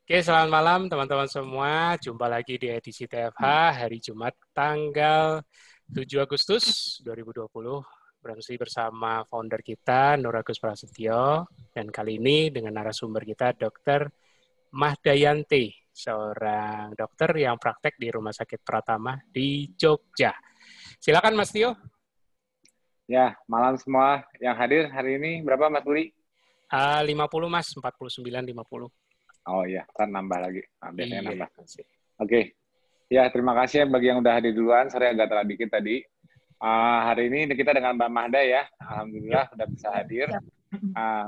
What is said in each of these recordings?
Oke, selamat malam teman-teman semua. Jumpa lagi di edisi TFH hari Jumat tanggal 7 Agustus 2020. Bermasih bersama founder kita, Nur Agus Prasetyo. Dan kali ini dengan narasumber kita, Dr. Mahdayanti, seorang dokter yang praktek di Rumah Sakit Pratama di Jogja. Silakan Mas Tio. Ya, malam semua yang hadir hari ini. Berapa Mas Budi? 50 Mas, 49, 50. Oh iya, ntar nambah lagi. Biasanya Iya. nambah. Oke. Ya, terima kasih bagi yang udah hadir duluan. Sorry agak telat dikit tadi. Hari ini kita dengan Mbak Mahda ya. Alhamdulillah udah bisa hadir.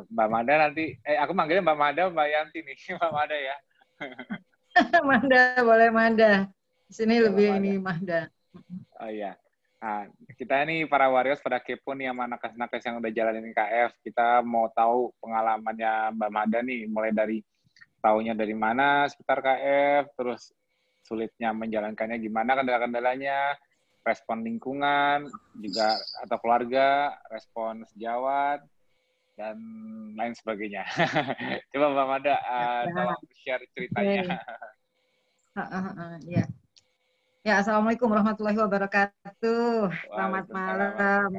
Mbak Mahda nanti, aku manggilnya Mbak Mahda, Mbak Yanti nih. Mbak Mahda ya. Mahda, boleh Mahda. Di sini ya, lebih ini Mahda. Oh iya. Kita ini para warriors pada kepo nih sama nakes-nakes yang udah jalanin KF. Kita mau tahu pengalamannya Mbak Mahda nih, mulai dari taunya dari mana seputar KF, terus sulitnya menjalankannya gimana, kendala-kendalanya, respon lingkungan, juga atau keluarga, respon sejawat, dan lain sebagainya. Coba Mbak Mahda, tolong share ceritanya. Ya. Ya, Assalamualaikum warahmatullahi wabarakatuh. Selamat malam,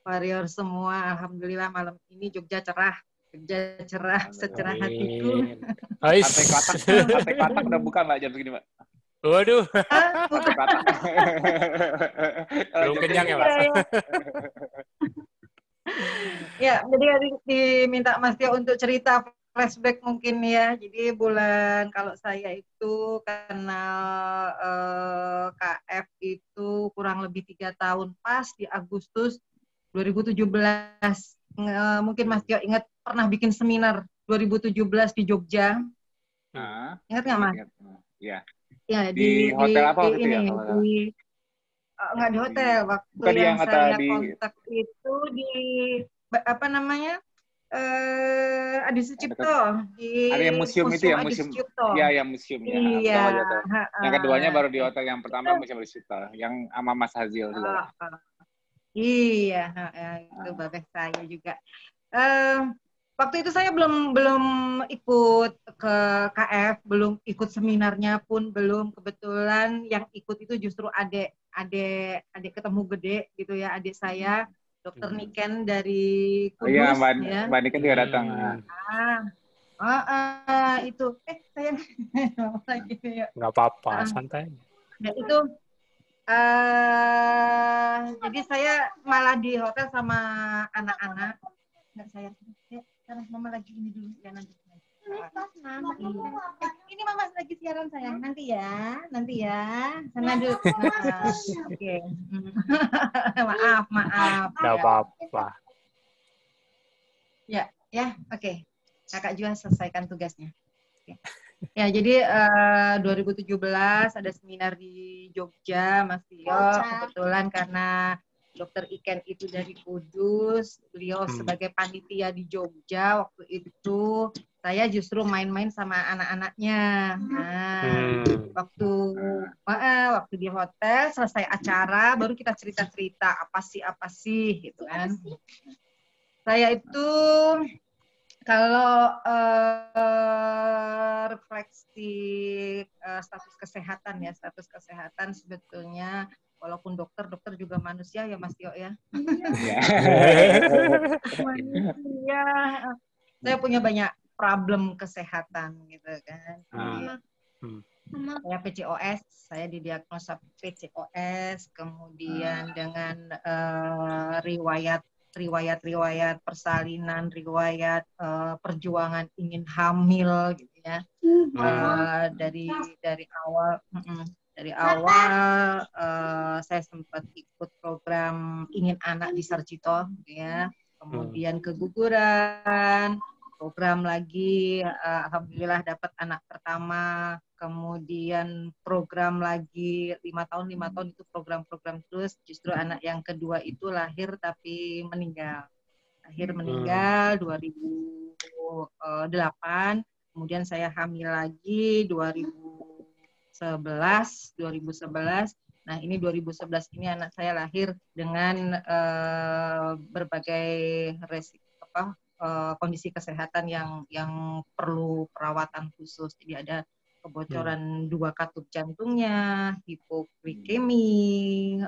warrior semua. Alhamdulillah malam ini Jogja cerah. Jogja cerah, secerah hatiku. Partai Klatak udah buka Mbak jam segini Mbak? Waduh. Buka. Belum kenyang ya Mas? Ya, jadi diminta Mas Tio untuk cerita flashback mungkin ya. Jadi kalau saya itu kenal KF itu kurang lebih 3 tahun pas di Agustus 2017. Mungkin Mas Tio ingat pernah bikin seminar 2017 di Jogja. Ingat nggak Mas? Iya. Ya, di hotel apa waktu itu ya? Nggak di hotel. Waktu bukan yang saya kontak itu di apa namanya? Adi Sucipto di ada yang museum itu ya, museum. Iya, yang museum ya. Iya. Yang keduanya baru di hotel, yang pertama museum Adi Sucipto, yang sama Mas Hazil juga. Iya, itu babeh saya juga. Waktu itu saya belum ikut ke KF, belum ikut seminarnya pun belum. Kebetulan yang ikut itu justru adik ketemu gede gitu ya, adik saya. Dokter Niken dari Kudus. Iya, Mbak Niken juga datang. Itu. Saya lagi ya. Nggak apa-apa, santai. Nah, itu jadi saya malah di hotel sama anak-anak. Nggak saya. Karena mama lagi ini dulu ya nanti. Ini mama lagi siaran sayang. Nanti ya. Sana dulu. Oke. Maaf. Nggak apa-apa. Ya, oke. Kakak juga selesaikan tugasnya. Oke. Ya, jadi 2017 ada seminar di Jogja, Mas Tio. Kebetulan karena Dokter Iken itu dari Kudus, beliau sebagai panitia di Jogja waktu itu, saya justru main-main sama anak-anaknya. Nah, waktu di hotel selesai acara, baru kita cerita-cerita apa sih gitu kan. Saya itu kalau refleksi status kesehatan sebetulnya walaupun dokter juga manusia ya Mas Tio ya. Manusia. Saya punya banyak problem kesehatan gitu kan. Saya PCOS, saya didiagnosa PCOS, kemudian dengan riwayat persalinan, riwayat perjuangan ingin hamil gitu ya. Dari awal saya sempat ikut program Ingin Anak di Sarjito ya. Kemudian keguguran, program lagi alhamdulillah dapat anak pertama, kemudian program lagi 5 tahun itu program terus, justru anak yang kedua itu lahir tapi meninggal 2008, kemudian saya hamil lagi 2011. Nah, ini 2011 ini anak saya lahir dengan berbagai kondisi kesehatan yang perlu perawatan khusus. Jadi ada kebocoran 2 katup jantungnya, hipoglikemi,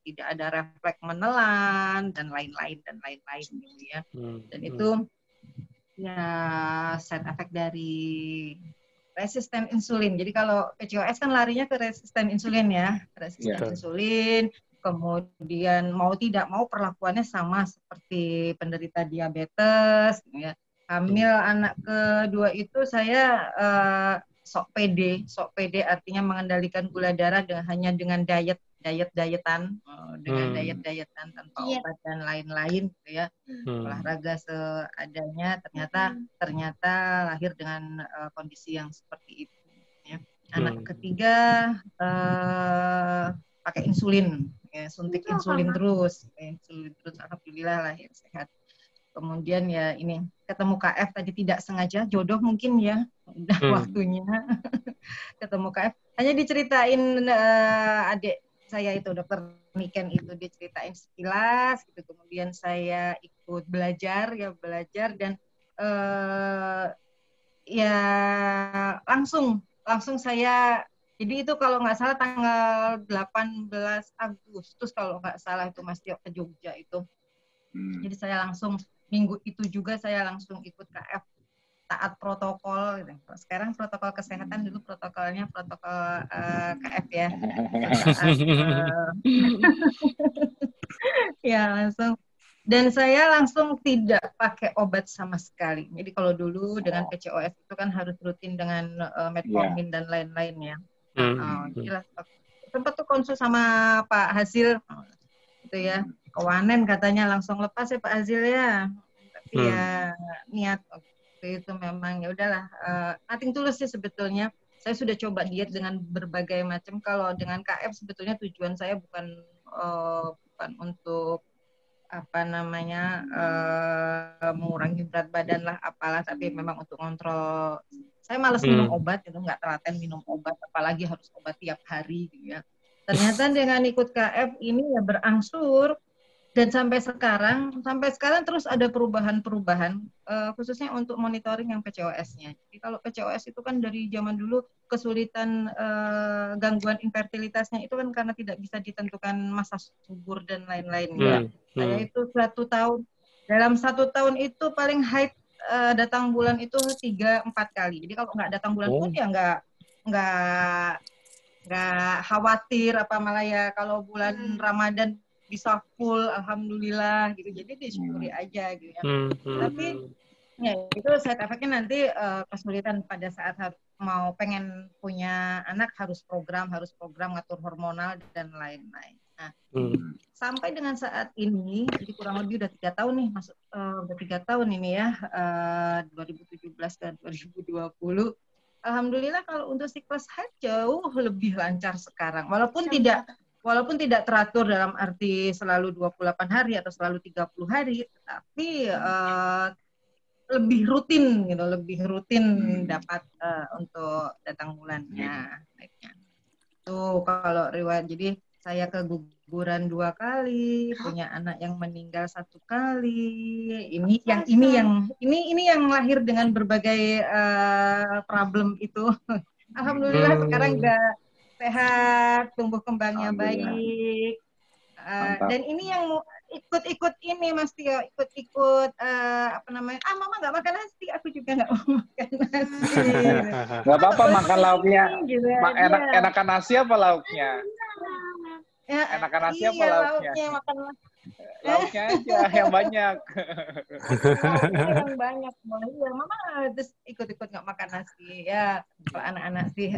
tidak ada refleks menelan dan lain-lain gitu ya. Dan itu ya side effect dari resisten insulin. Jadi kalau PCOS kan larinya ke resisten insulin ya, insulin. Kemudian mau tidak mau perlakuannya sama seperti penderita diabetes. Ya. Hamil anak kedua itu saya sok pede artinya mengendalikan gula darah hanya dengan diet-dietan tanpa obat dan lain-lain gitu ya. Olahraga seadanya, ternyata lahir dengan kondisi yang seperti itu ya. Anak ketiga pakai insulin ya, suntik insulin terus alhamdulillah lahir sehat. Kemudian ya ini ketemu KF tadi tidak sengaja, jodoh mungkin ya, udah waktunya ketemu KF. Hanya diceritain adik saya itu dokter Niken itu diceritain sekilas gitu. Kemudian saya ikut belajar dan ya langsung saya, jadi itu kalau nggak salah tanggal 18 Agustus kalau nggak salah itu Mas Tio ke Jogja itu. Jadi saya langsung minggu itu juga saya langsung ikut KF taat protokol gitu. Sekarang protokol kesehatan, dulu protokolnya protokol KF ya. Ya langsung. Dan saya langsung tidak pakai obat sama sekali. Jadi kalau dulu dengan PCOS itu kan harus rutin dengan metformin dan lain-lain ya. Jelas. Sempat tuh konsul sama Pak Hasil itu ya. Kewanen katanya langsung lepas ya Pak Hasil ya. Tapi ya niat waktu itu memang ya udahlah, nothing tulus sih sebetulnya. Saya sudah coba diet dengan berbagai macam. Kalau dengan KF sebetulnya tujuan saya bukan untuk mengurangi berat badan lah apalah, tapi memang untuk kontrol. Saya malas minum obat, itu nggak telaten minum obat, apalagi harus obat tiap hari gitu ya. Ternyata dengan ikut KF ini ya berangsur, dan sampai sekarang terus ada perubahan, khususnya untuk monitoring yang PCOS-nya. Jadi kalau PCOS itu kan dari zaman dulu kesulitan gangguan infertilitasnya itu kan karena tidak bisa ditentukan masa subur dan lain-lain. Saya itu 1 tahun, dalam 1 tahun itu paling haid datang bulan itu 3-4 kali. Jadi kalau nggak datang bulan pun ya nggak khawatir apa malah ya kalau bulan Ramadan bisa full, alhamdulillah gitu. Jadi disyukuri aja gitu ya. Tapi ya itu side effect-nya nanti kesulitan pada saat mau pengen punya anak harus program ngatur hormonal dan lain-lain. Nah, sampai dengan saat ini, jadi kurang lebih udah 3 tahun nih, udah 3 tahun ini ya, 2017 dan 2020. Alhamdulillah kalau untuk siklus haid jauh lebih lancar sekarang. Walaupun tidak teratur dalam arti selalu 28 hari atau selalu 30 hari, tapi lebih rutin dapat untuk datang bulannya. Tuh kalau riwayat, jadi saya keguguran 2 kali, punya anak yang meninggal 1 kali. Ini yang lahir dengan berbagai problem itu. Alhamdulillah sekarang udah sehat, tumbuh kembangnya baik. Dan ini yang ikut ini Mas Tio, ikut mama nggak makan nasi, aku juga nggak mau makan nasi. Nggak apa-apa makan lauknya. Enakan nasi apa lauknya? Ya, enakan nasi apa lauknya? Makan lauknya aja yang banyak. Lauknya yang banyak. Ya, mama terus ikut-ikut nggak makan nasi ya. Kalau anak-anak sih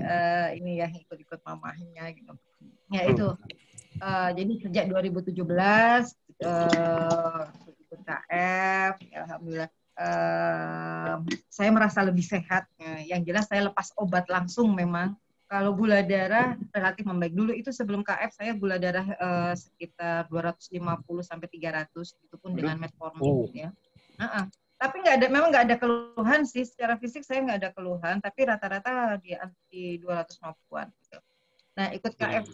ini ya ikut-ikut mamahnya gitu. Ya itu. Jadi sejak 2017 ikut KF, ya, alhamdulillah saya merasa lebih sehat. Yang jelas saya lepas obat langsung memang. Kalau gula darah relatif membaik. Dulu itu sebelum KF saya gula darah sekitar 250 sampai 300, itu pun dengan metformin ya. Tapi memang nggak ada keluhan sih, secara fisik saya nggak ada keluhan, tapi rata-rata di 250-an gitu. Nah, ikut KF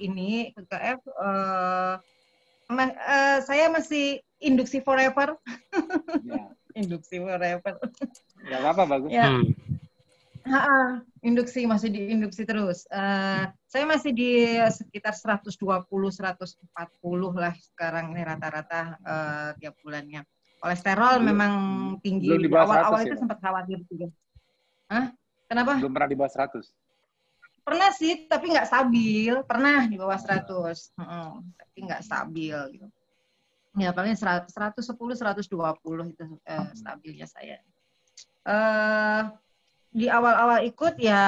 saya masih induksi forever. Induksi forever. Nggak apa-apa, bagus. Ya. Induksi, masih di induksi terus. Saya masih di sekitar 120-140 lah sekarang ini rata-rata tiap bulannya. Kolesterol memang tinggi. Belum di Di bawah 100 awal-awal ya, itu Mbak? sempat khawatir juga. Hah? Kenapa? Belum pernah di bawah 100. Pernah sih, tapi nggak stabil. Pernah di bawah 100. Tapi nggak stabil gitu. Ya paling 110-120 itu stabilnya saya. Di awal-awal ikut ya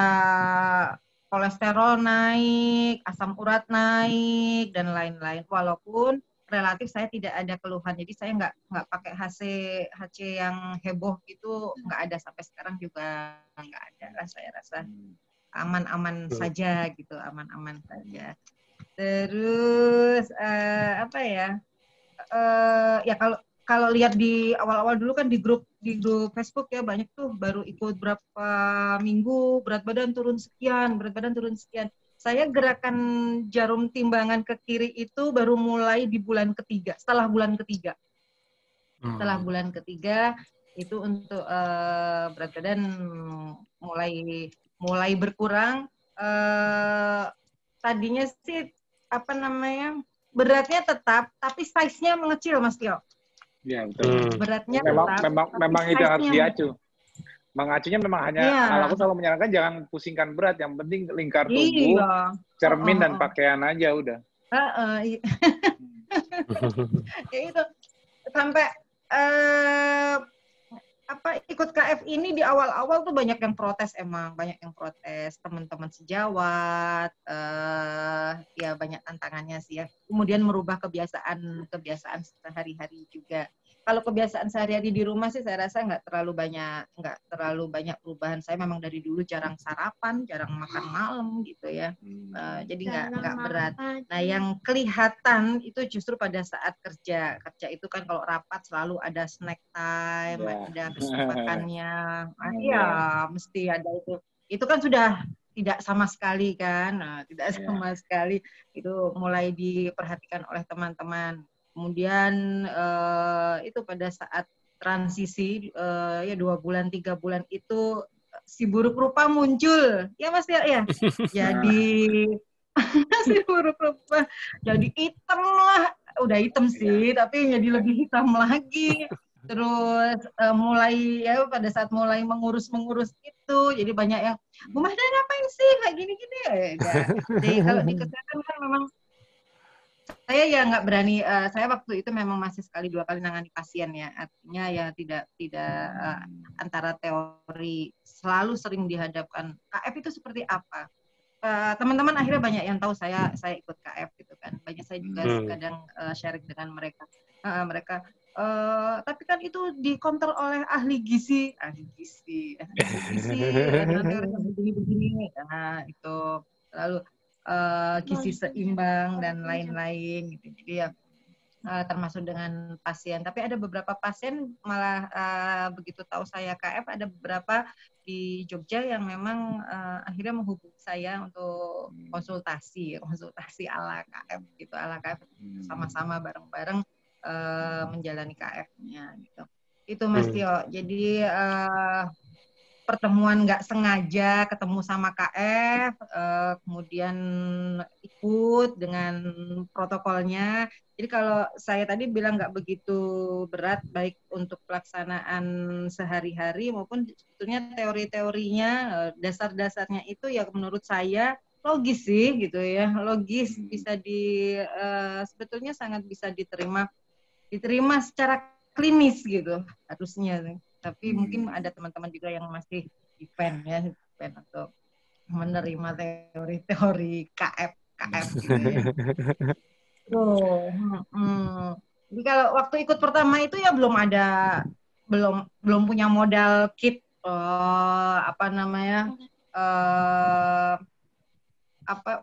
kolesterol naik, asam urat naik dan lain-lain. Walaupun relatif saya tidak ada keluhan, jadi saya nggak pakai HC yang heboh gitu, nggak ada sampai sekarang juga nggak ada lah, saya rasa aman-aman saja gitu, aman-aman saja. Terus apa ya? Ya kalau lihat di awal-awal dulu kan di grup Facebook ya banyak tuh baru ikut berapa minggu berat badan turun sekian. Saya gerakan jarum timbangan ke kiri itu baru mulai di bulan ketiga, setelah bulan ketiga. Setelah bulan ketiga itu untuk berat badan mulai berkurang. Tadinya sih apa namanya? Beratnya tetap, tapi size-nya mengecil, Mas Tio. Iya, betul. Beratnya memang itu yang harus diacu. Mengacunya memang hanya, kalau aku selalu menyarankan jangan pusingkan berat, yang penting lingkar tubuh, cermin dan pakaian aja udah. Ya itu sampai ikut KF ini di awal-awal tuh banyak yang protes, teman-teman sejawat, ya banyak tantangannya sih ya. Kemudian merubah kebiasaan sehari-hari juga. Kalau kebiasaan sehari-hari di rumah sih saya rasa nggak terlalu banyak perubahan. Saya memang dari dulu jarang sarapan, jarang makan malam gitu ya. Jadi nggak berat. Nah yang kelihatan itu justru pada saat kerja itu kan kalau rapat selalu ada snack time, ada kesempatannya, iya mesti ada itu. Itu kan sudah tidak sama sekali kan, sama sekali itu mulai diperhatikan oleh teman-teman. Kemudian itu pada saat transisi ya 2 bulan 3 bulan itu si buruk rupa muncul ya Mas ya. Jadi si buruk rupa jadi hitam lah, udah hitam sih tapi jadi lebih hitam lagi. Terus mulai ya pada saat mulai mengurus itu jadi banyak yang Bu Mahda ngapain sih kayak gini-gini ya. Jadi kalau di kesehatan kan memang saya ya nggak berani, saya waktu itu memang masih sekali 2 kali nangani pasien ya, artinya ya tidak antara teori, selalu sering dihadapkan KF itu seperti apa. Teman-teman akhirnya banyak yang tahu saya ikut KF gitu kan, banyak saya juga kadang sharing dengan mereka, tapi kan itu dikontrol oleh ahli gizi, nanti orang begini, nah itu lalu gizi seimbang dan lain-lain gitu. Jadi ya termasuk dengan pasien. Tapi ada beberapa pasien malah begitu tahu saya KF, ada beberapa di Jogja yang memang akhirnya menghubungi saya untuk konsultasi ala KF gitu, sama-sama bareng-bareng menjalani KF-nya gitu. Itu Mas Tio. Jadi pertemuan nggak sengaja ketemu sama KF, kemudian ikut dengan protokolnya. Jadi kalau saya tadi bilang nggak begitu berat, baik untuk pelaksanaan sehari-hari maupun sebetulnya teori-teorinya, dasar-dasarnya itu ya menurut saya logis sih gitu ya, logis bisa sebetulnya sangat bisa diterima secara klinis gitu harusnya. Tapi mungkin ada teman-teman juga yang masih defend untuk menerima teori-teori KF gitu ya. Jadi kalau waktu ikut pertama itu ya belum punya modal kit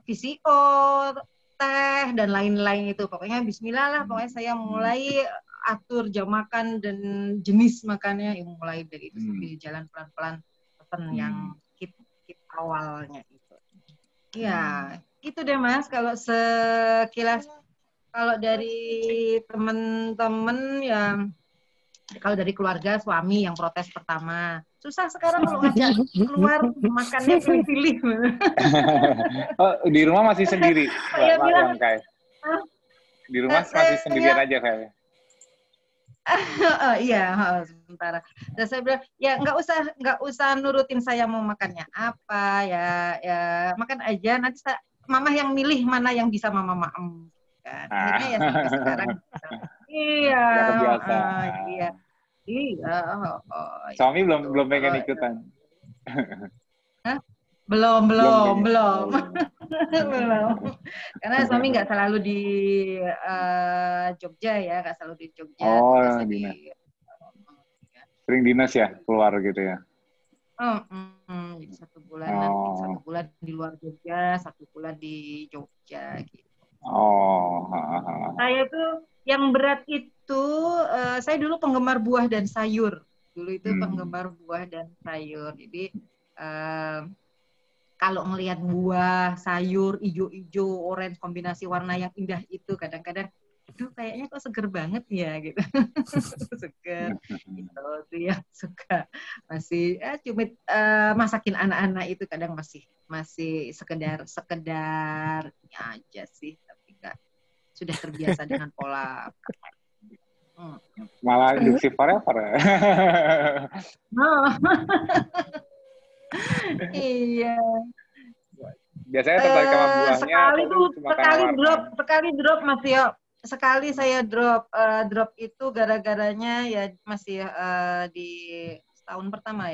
VCO, teh dan lain-lain itu. Pokoknya bismillah lah, pokoknya saya mulai atur jam makan dan jenis makannya, mulai dari itu sambil jalan pelan-pelan pesen yang kit awalnya itu. Ya, itu deh Mas kalau sekilas. Kalau dari teman-teman ya Kalau dari keluarga, suami yang protes pertama. Susah sekarang kalau ngajak keluar, makannya pilih-pilih. Oh, di rumah masih sendiri, Saya Mbak bilang, yang kayak. Di rumah masih sendirian aja kayaknya. iya, sementara. Dan saya bilang, ya nggak usah nurutin saya mau makannya apa, ya makan aja. Nanti mama yang milih mana yang bisa mama maem. Kan. Akhirnya ya sampai sekarang. Iya, Ya kebiasa. iya. Iya. Suami Gitu. belum pengen ikutan. Hah? Belum. Belum. Belum. Karena suami nggak selalu di Jogja ya, nggak selalu di Jogja. Oh, Biasa dinas. Sering dinas ya, keluar gitu ya. Jadi 1 bulan nanti 1 bulan di luar Jogja, 1 bulan di Jogja gitu. Oh. Saya tuh yang berat itu, saya dulu penggemar buah dan sayur. Dulu itu penggemar buah dan sayur. Jadi kalau ngelihat buah, sayur, hijau-hijau, orange, kombinasi warna yang indah itu kadang-kadang, aduh kayaknya kok seger banget ya gitu. Seger. Gitu tuh ya suka. Masih cumit masakin anak-anak itu kadang masih sekedar aja sih, tapi enggak sudah terbiasa dengan pola. Malah induksi forever ya. Iya. Biasanya tertarik sama buahnya sekali drop Mas Tio. Sekali saya drop itu gara-garanya ya masih di setahun pertama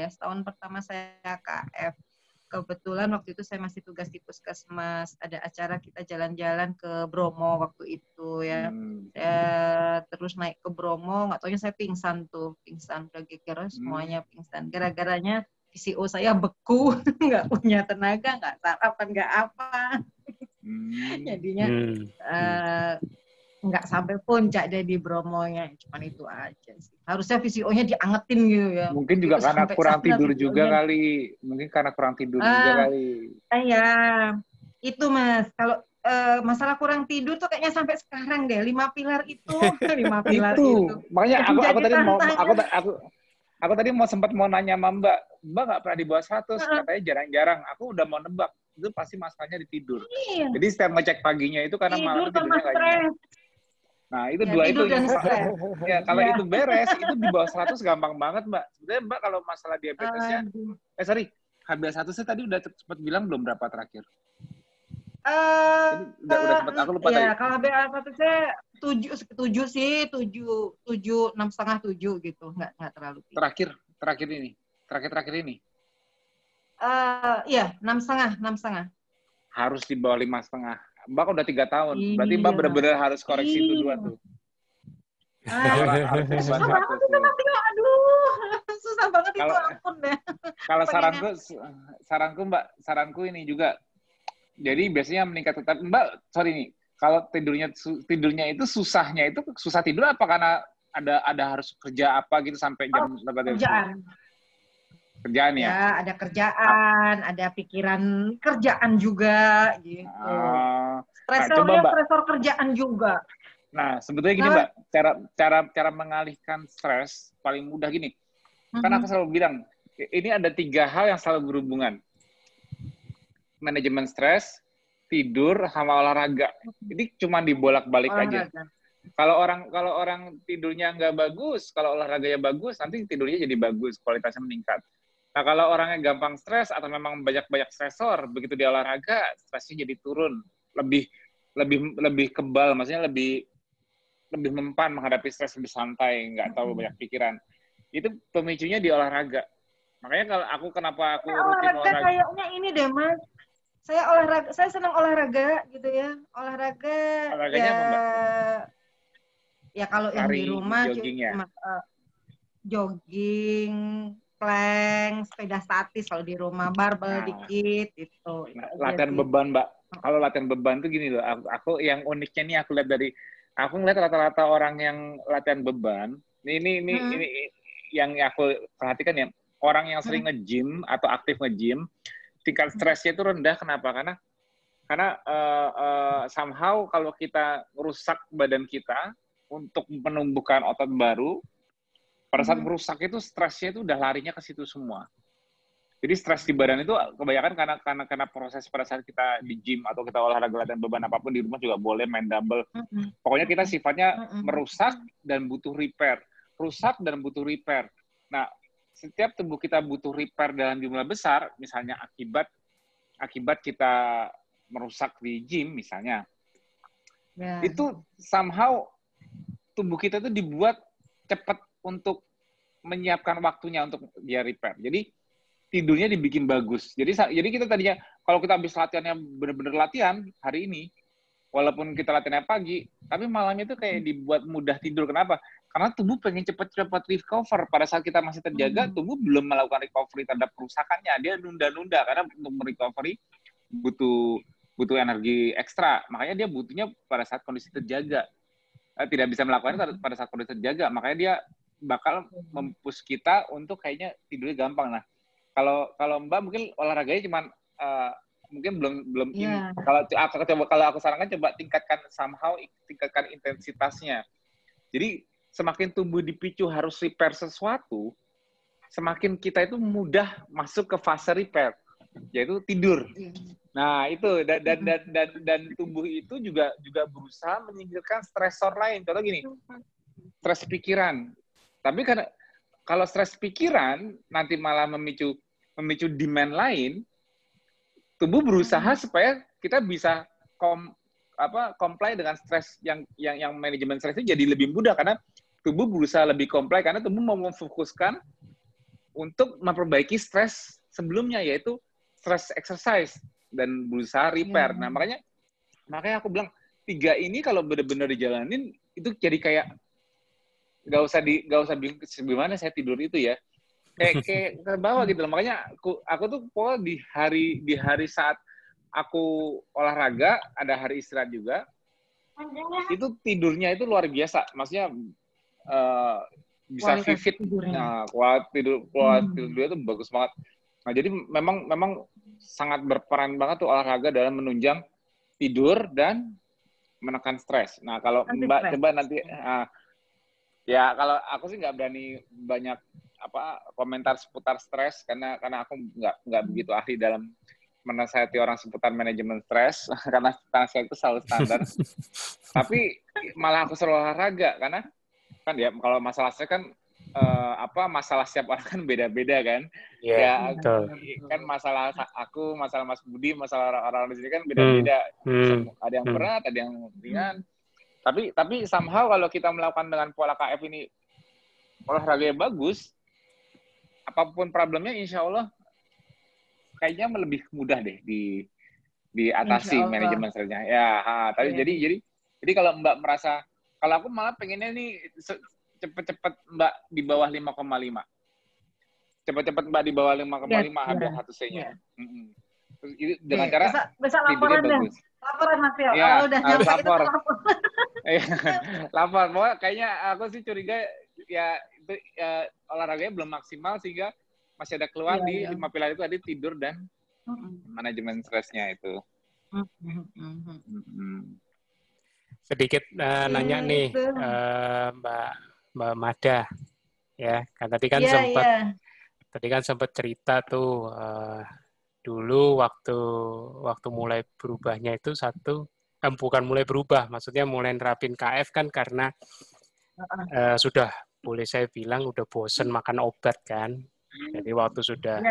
saya KF. Kebetulan waktu itu saya masih tugas di Puskesmas, ada acara kita jalan-jalan ke Bromo waktu itu ya. Terus naik ke Bromo, nggak taunya saya pingsan udah geger semuanya pingsan. Gara-garanya PCO saya beku, nggak punya tenaga, nggak sarapan, nggak apa. Jadinya nggak sampai puncak deh di Bromonya, cuman itu aja sih. Harusnya VCO-nya diangetin gitu ya. Mungkin juga karena kurang tidur juga kali. Iya, itu Mas. Kalau masalah kurang tidur tuh kayaknya sampai sekarang deh. 5 pilar itu. Makanya aku tadi sempat mau nanya sama Mbak nggak pernah di bawah 100, katanya jarang-jarang. Aku udah mau nebak, itu pasti masalahnya di tidur. Iya. Jadi setiap ngecek paginya itu karena malam tidurnya nggak nyenyak. Nah, itu dua itu. Ya, kalau itu beres, itu di bawah 100 gampang banget, Mbak. Sebenarnya Mbak kalau masalah diabetesnya, HbA1C tadi udah sempat bilang belum berapa terakhir? Udah sempat, aku lupa tadi. Ya, kalau HbA1C 7 sih, 6,5 7 gitu, nggak terlalu tinggi. Terakhir ini. Iya, 6,5. Harus di bawah 5,5. Mbak udah 3 tahun, berarti Mbak benar-benar harus koreksi itu 2 tuh. Susah banget itu nanti, aduh, susah banget itu, ampun deh. Kalau saranku ini juga. Jadi biasanya meningkat tetap. Mbak, sorry nih, kalau tidurnya itu susahnya itu susah tidur apa karena ada harus kerja apa gitu sampai jam berapa? Kerjaan ya? Ya, ada kerjaan, ada pikiran kerjaan juga gitu. Stresor kerjaan juga. Nah, sebetulnya gini Mbak, cara mengalihkan stres paling mudah gini. Kan aku selalu bilang, ini ada 3 hal yang selalu berhubungan. Manajemen stres, tidur, sama olahraga. Ini cuma dibolak-balik aja. Kalau orang tidurnya nggak bagus, kalau olahraganya bagus, nanti tidurnya jadi bagus, kualitasnya meningkat. Nah, kalau orangnya gampang stres atau memang banyak stresor, begitu dia olahraga, stresnya jadi turun, lebih kebal, maksudnya lebih mempan menghadapi stres, lebih santai, nggak terlalu banyak pikiran. Itu pemicunya di olahraga. Makanya kenapa aku rutin olahraga. Kayaknya ini deh Mas. Saya senang olahraga gitu ya. Olahraganya apa Mbak? Ya kalau yang di rumah jogging ya? Jogging, plank, sepeda statis kalau di rumah, barbel dikit gitu. Latihan beban, Mbak. Kalau latihan beban tuh gini loh, aku yang uniknya nih aku ngeliat rata-rata orang yang latihan beban, ini yang aku perhatikan ya, orang yang sering nge-gym atau aktif nge-gym, tingkat stresnya itu rendah. Kenapa? Karena somehow kalau kita rusak badan kita untuk menumbuhkan otot baru, Pada saat merusak itu stresnya itu udah larinya ke situ semua. Jadi stres di badan itu kebanyakan karena proses pada saat kita di gym atau kita olahraga latihan beban apapun di rumah juga boleh main dumbbell. Pokoknya kita sifatnya merusak dan butuh repair. Rusak dan butuh repair. Nah, setiap tubuh kita butuh repair dalam jumlah besar, misalnya akibat kita merusak di gym misalnya, itu somehow tubuh kita itu dibuat cepat untuk menyiapkan waktunya untuk dia repair. Jadi tidurnya dibikin bagus. Jadi kita tadinya kalau kita habis latihannya benar-benar latihan hari ini, walaupun kita latihannya pagi, tapi malamnya itu kayak dibuat mudah tidur. Kenapa? Karena tubuh pengen cepat-cepat recover. Pada saat kita masih terjaga, tubuh belum melakukan recovery terhadap kerusakannya. Dia nunda-nunda karena untuk merecovery butuh energi ekstra. Makanya dia butuhnya pada saat kondisi terjaga. Tidak bisa melakukannya pada saat kondisi terjaga. Makanya dia bakal mempush kita untuk kayaknya tidurnya gampang. Nah, kalau Mbak mungkin olahraganya cuman mungkin belum kalau aku sarankan coba tingkatkan intensitasnya. Jadi semakin tubuh dipicu harus repair sesuatu, semakin kita itu mudah masuk ke fase repair, yaitu tidur. Nah, itu dan tubuh itu juga berusaha menyingkirkan stresor lain. Contoh gini, stres pikiran. Tapi karena kalau stres pikiran nanti malah memicu demand lain, tubuh berusaha supaya kita bisa comply dengan stres yang manajemen stres itu jadi lebih mudah karena tubuh berusaha lebih comply karena tubuh mau memfokuskan untuk memperbaiki stres sebelumnya yaitu stress exercise dan berusaha repair. Nah, makanya aku bilang 3 ini kalau benar-benar dijalanin itu jadi kayak nggak usah bingung gimana saya tidur itu ya. Kayak ke bawah gitu loh. Makanya aku tuh pokoknya di hari saat aku olahraga, ada hari istirahat juga, itu tidurnya itu luar biasa. Maksudnya bisa vivid. Nah, kualitas tidurnya itu bagus banget. Nah, jadi memang sangat berperan banget tuh olahraga dalam menunjang tidur dan menekan stres. Nah, kalau Mbak coba nanti ya kalau aku sih nggak berani banyak komentar seputar stres karena aku nggak begitu ahli dalam menasihati orang seputar manajemen stres karena saya itu selalu standar. Tapi malah aku selalu olahraga karena kan ya kalau masalah stres kan masalah setiap orang kan beda-beda kan. Yeah, ya kan masalah aku, masalah Mas Budi, masalah orang-orang di sini kan beda-beda. Ada yang berat, ada yang ringan. Tapi somehow kalau kita melakukan dengan pola KF ini olahraganya bagus, apapun problemnya insya Allah kayaknya lebih mudah deh diatasi manajemen stresnya. Ya, tadi jadi kalau Mbak merasa, kalau aku malah pengennya nih cepet-cepet Mbak di bawah 5,5. Cepet-cepet Mbak di bawah 5,5 ada HTC-nya. Terus dengan cara bisa laporan deh. Laporan Mas Tio. Ya, udah nyampe lapor. Itu Lapor. Pokoknya kayaknya aku sih curiga ya itu olahraganya belum maksimal sehingga masih ada keluhan di 5 pilar itu, tadi tidur dan manajemen stresnya itu. Sedikit nanya nih Mbak Mada ya, kan tadi kan sempat cerita tuh dulu waktu mulai berubahnya itu bukan mulai berubah, maksudnya mulai nerapin KF kan karena sudah boleh saya bilang udah bosen makan obat kan. Jadi waktu sudah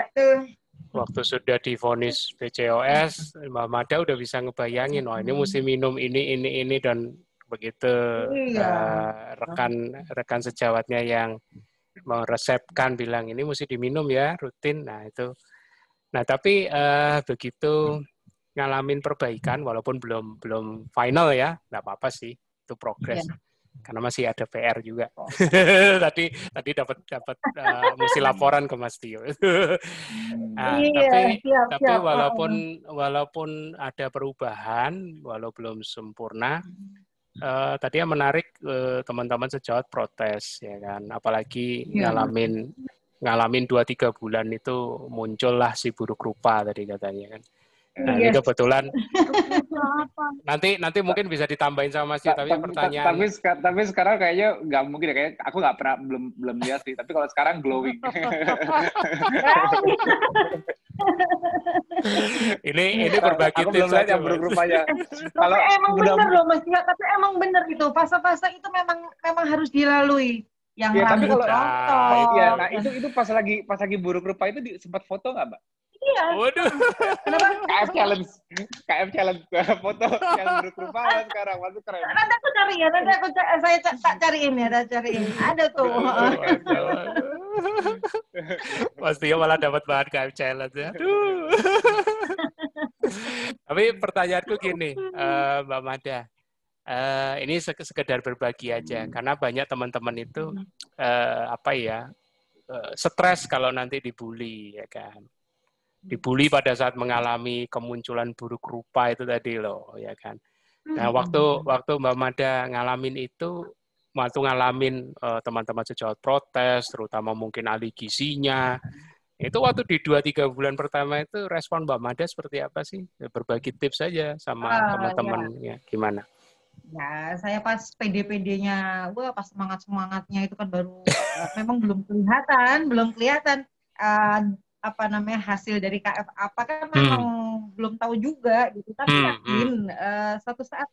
divonis PCOS, Mbak Mada udah bisa ngebayangin, ini mesti minum ini dan begitu rekan sejawatnya yang meresepkan bilang ini mesti diminum ya rutin. Nah itu. Nah tapi begitu ngalamin perbaikan walaupun belum final ya, nggak apa-apa sih, itu progres. Karena masih ada PR juga. tadi dapat mesti laporan ke Mas Tio. Tapi walaupun ada perubahan, walau belum sempurna, tadi yang menarik teman-teman sejawat protes ya kan, apalagi ngalamin 2-3 bulan itu muncullah si buruk rupa tadi katanya kan. Nah, ini kebetulan nanti mungkin bisa ditambahin sama Mas Tio, tapi pertanyaan. Tapi sekarang kayaknya nggak mungkin ya, kayak aku nggak pernah belum lihat sih. Tapi kalau sekarang glowing. ini berbagi aku tips belum lihat saja, yang berupaya. Kalau emang benar loh Mas Tio, tapi emang benar itu fase-fase itu memang harus dilalui. Yang ya, tapi rambut kalau rontok. ya, nah itu pas lagi buruk rupa itu sempat foto nggak, Mbak? Iya. Waduh. Kenapa? KF challenge foto yang buruk rupa sekarang masih keren. Nanti aku cari ya, saya cariin ya, cariin. Ada tuh. Mas Tio malah dapat bahan KF challenge ya. Aduh. Tapi pertanyaanku gini, Mbak Mada. Ini sekedar berbagi aja, karena banyak teman-teman itu stres kalau nanti dibully, ya kan? Dibully pada saat mengalami kemunculan buruk rupa itu tadi loh, ya kan? Nah, waktu Mbak Mada ngalamin itu, waktu ngalamin teman-teman sejawat protes, terutama mungkin ahli gizinya, itu waktu di 2-3 bulan pertama itu respon Mbak Mada seperti apa sih? Berbagi tips saja sama teman-temannya, gimana? Ya, saya pas PD-PD-nya, pas semangat-semangatnya itu kan baru memang belum kelihatan hasil dari KF apa kan memang belum tahu juga gitu. Tapi yakin suatu saat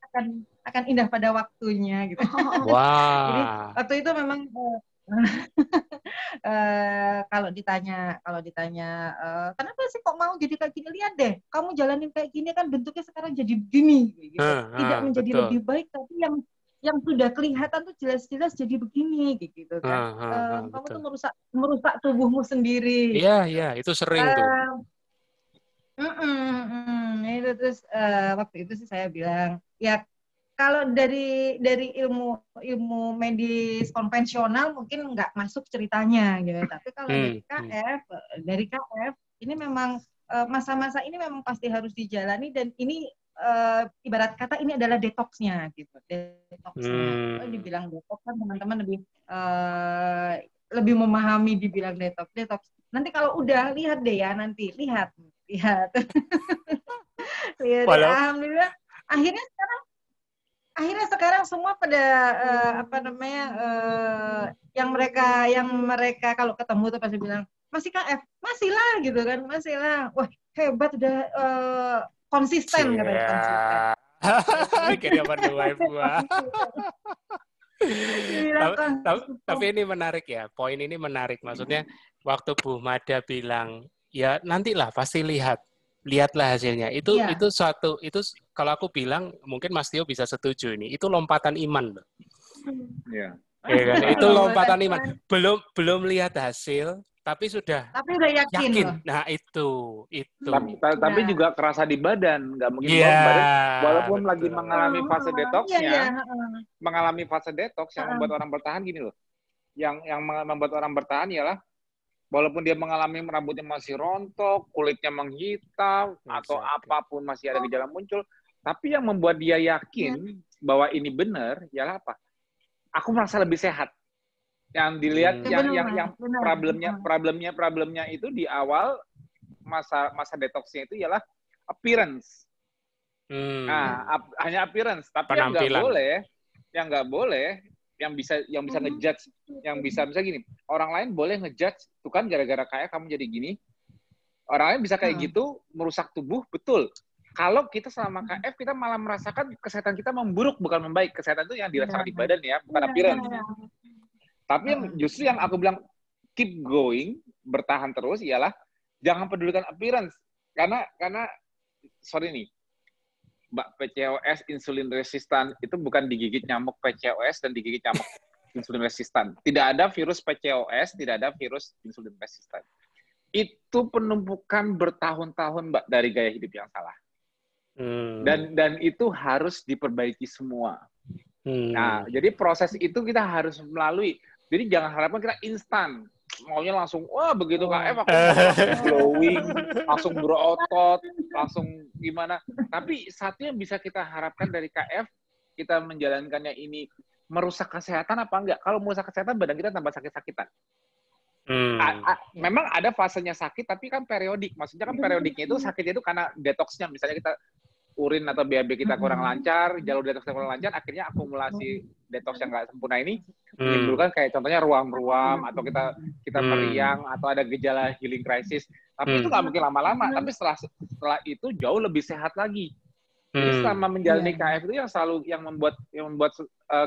akan indah pada waktunya gitu. Wow. Jadi waktu itu memang kalau ditanya kenapa sih kok mau jadi kayak gini, lihat deh kamu jalanin kayak gini kan bentuknya sekarang jadi begini gitu. Tidak menjadi betul. lebih baik, tapi yang sudah kelihatan tuh jelas-jelas jadi begini gitu kan. Kamu tuh merusak tubuhmu sendiri. Iya, itu sering tuh. Itu terus waktu itu sih saya bilang ya, kalau dari ilmu medis konvensional mungkin nggak masuk ceritanya gitu, tapi kalau dari KF ini memang masa-masa ini memang pasti harus dijalani, dan ini ibarat kata ini adalah detoksnya gitu, detoksnya. Dibilang detoks kan teman-teman lebih memahami dibilang detoks. Nanti kalau udah lihat deh ya, nanti lihat. Alhamdulillah akhirnya sekarang semua pada yang mereka kalau ketemu tuh pasti bilang masih KF, masih lah gitu kan, masih lah, wah hebat udah konsisten katanya, konsisten. Kira menuai buah. Tapi ini menarik ya, poin ini menarik, maksudnya waktu Bu Mada bilang ya nantilah pasti lihatlah hasilnya. Itu kalau aku bilang mungkin Mas Tio bisa setuju ini. Itu lompatan iman loh. Iya. Ya kan? Itu lompatan iman. Belum lihat hasil tapi udah yakin. Nah, itu. Tapi juga kerasa di badan, nggak mungkin badan walaupun betul. Lagi mengalami fase detoksnya. Mengalami fase detoks yang membuat orang bertahan gini loh. Yang membuat orang bertahan ialah walaupun dia mengalami rambutnya masih rontok, kulitnya menghitam, atau apapun masih ada gejala muncul, tapi yang membuat dia yakin bahwa ini benar, ialah apa? Aku merasa lebih sehat. Yang dilihat, yang problemnya itu di awal masa detoksnya itu ialah appearance. Nah, hanya appearance, tapi yang nggak boleh. Yang bisa ngejudge, yang bisa gini, orang lain boleh ngejudge, tuh kan gara-gara kayak kamu jadi gini, orang lain bisa kayak gitu, merusak tubuh, betul. Kalau kita selama KF, kita malah merasakan kesehatan kita memburuk, bukan membaik. Kesehatan itu yang dirasakan di badan ya, bukan appearance. Tapi justru yang aku bilang, keep going, bertahan terus, ialah jangan pedulikan appearance. Karena sorry nih, Mbak, PCOS insulin resistan itu bukan digigit nyamuk PCOS dan digigit nyamuk insulin resistan. Tidak ada virus PCOS, tidak ada virus insulin resistan. Itu penumpukan bertahun-tahun, Mbak, dari gaya hidup yang salah. Dan itu harus diperbaiki semua. Nah, jadi proses itu kita harus melalui. Jadi jangan harapkan kita instan. Maunya langsung, wah begitu KF aku mau langsung glowing, langsung berotot, langsung gimana. Tapi satu yang bisa kita harapkan dari KF, kita menjalankannya ini merusak kesehatan apa enggak? Kalau merusak kesehatan, badan kita tambah sakit-sakitan. Memang ada fasenya sakit, tapi kan periodik. Maksudnya kan periodiknya itu sakitnya itu karena detoksnya. Misalnya kita urin atau BAB kita kurang lancar, jalur detoksnya kurang lancar, akhirnya akumulasi detoks yang nggak sempurna ini menimbulkan kayak contohnya ruam-ruam, atau kita meriang, atau ada gejala healing crisis. Tapi itu nggak mungkin lama-lama. Tapi setelah itu jauh lebih sehat lagi. Jadi selama menjalani KF itu yang membuat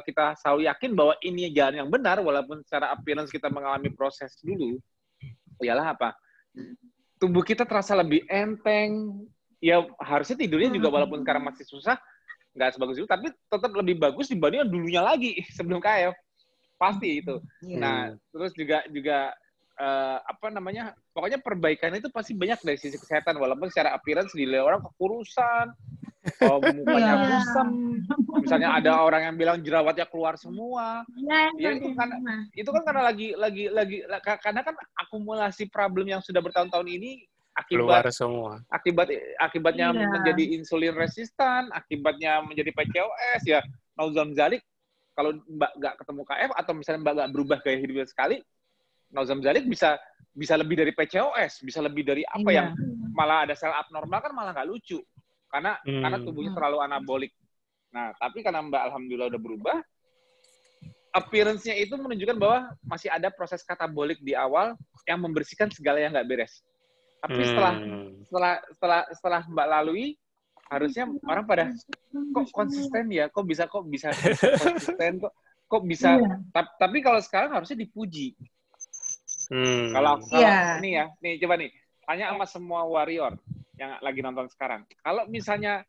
kita selalu yakin bahwa ini jalan yang benar, walaupun secara appearance kita mengalami proses dulu. Ialah apa? Tubuh kita terasa lebih enteng. Ya harusnya tidurnya juga walaupun sekarang masih susah, nggak sebagus itu, tapi tetap lebih bagus dibanding dulunya lagi sebelum KF. Pasti itu. Nah, terus juga pokoknya perbaikan itu pasti banyak dari sisi kesehatan, walaupun secara appearance dilihat orang kekurusan, mukanya kusam, misalnya ada orang yang bilang jerawatnya keluar semua, itu kan karena karena kan akumulasi problem yang sudah bertahun-tahun ini akibatnya menjadi insulin resistan, akibatnya menjadi PCOS ya. Nauzam zalik, kalau Mbak nggak ketemu KF atau misalnya Mbak nggak berubah gaya hidupnya sekali, nauzam zalik bisa lebih dari PCOS, bisa lebih dari apa yang malah ada sel abnormal, kan malah nggak lucu. Karena tubuhnya terlalu anabolik. Nah, tapi karena Mbak alhamdulillah udah berubah, appearance-nya itu menunjukkan bahwa masih ada proses katabolik di awal yang membersihkan segala yang nggak beres. Tapi setelah Mbak lalui, harusnya orang pada kok konsisten ya, kok bisa konsisten, kok bisa. Tapi kalau sekarang harusnya dipuji. Kalau nih coba nih, tanya sama semua warrior yang lagi nonton sekarang. Kalau misalnya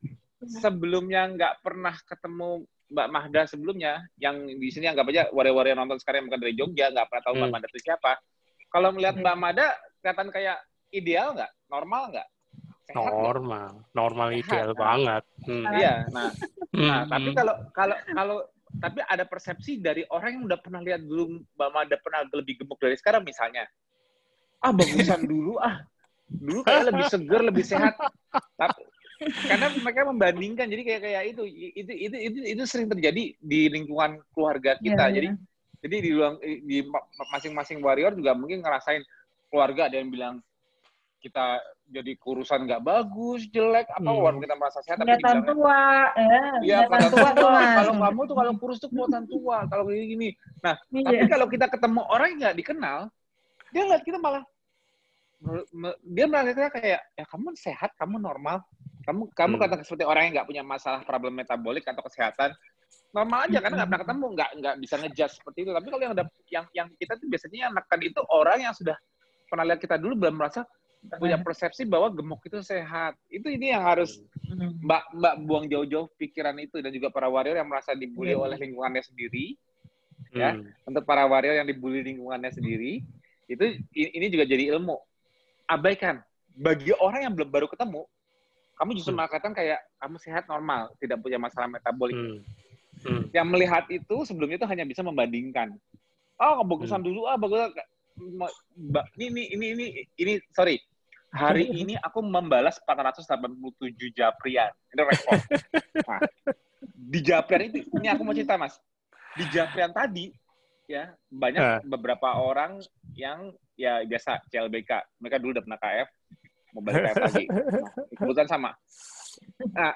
sebelumnya nggak pernah ketemu Mbak Mahda sebelumnya, yang di sini anggap aja warrior-warrior nonton sekarang yang bukan dari Jogja, nggak pernah tahu Mbak Mahda itu siapa. Kalau melihat Mbak Mahda, kelihatan kayak ideal nggak? Normal nggak? Normal ideal banget. Iya, tapi tapi ada persepsi dari orang yang udah pernah lihat dulu Mbak Mahda pernah lebih gemuk dari sekarang misalnya. Bagusan dulu dulu kayak lebih seger, lebih sehat. Karena mereka membandingkan, jadi kayak itu sering terjadi di lingkungan keluarga kita. Jadi di masing-masing warrior juga mungkin ngerasain keluarga ada yang bilang kita jadi kurusan nggak bagus, jelek, walaupun kita merasa sehat tapi dibilang tua. Iya, kelihatan tua. Kalau kamu tuh kalau kurus tuh kelihatan tua, kalau gini. Nah, tapi kalau kita ketemu orang yang nggak dikenal, dia ngeliat kita malah dia melihatnya kayak, ya kamu sehat, kamu normal, kamu kata seperti orang yang nggak punya masalah problem metabolik atau kesehatan, normal aja karena nggak pernah ketemu, nggak bisa ngejudge seperti itu. Tapi kalau yang kita tuh biasanya yang menekan itu orang yang sudah pernah lihat kita dulu belum merasa punya persepsi bahwa gemuk itu sehat. Ini yang harus Mbak buang jauh-jauh pikiran itu, dan juga para warrior yang merasa dibully oleh lingkungannya sendiri. Ya, untuk para warrior yang dibully lingkungannya sendiri, ini juga jadi ilmu. Abaikan. Bagi orang yang belum baru ketemu, kamu justru mengatakan kayak kamu sehat normal, tidak punya masalah metabolik. Yang melihat itu sebelumnya itu hanya bisa membandingkan. Kebagusan dulu, bagus. Ini sorry. Hari ini aku membalas 487 japrian. Itu rekor. Nah, di japrian itu, ini aku mau cerita, Mas. Di japrian tadi, ya banyak beberapa orang yang ya biasa CLBK. Mereka dulu udah pernah KF, mau balik KF lagi. Nah, kebetulan sama. Nah,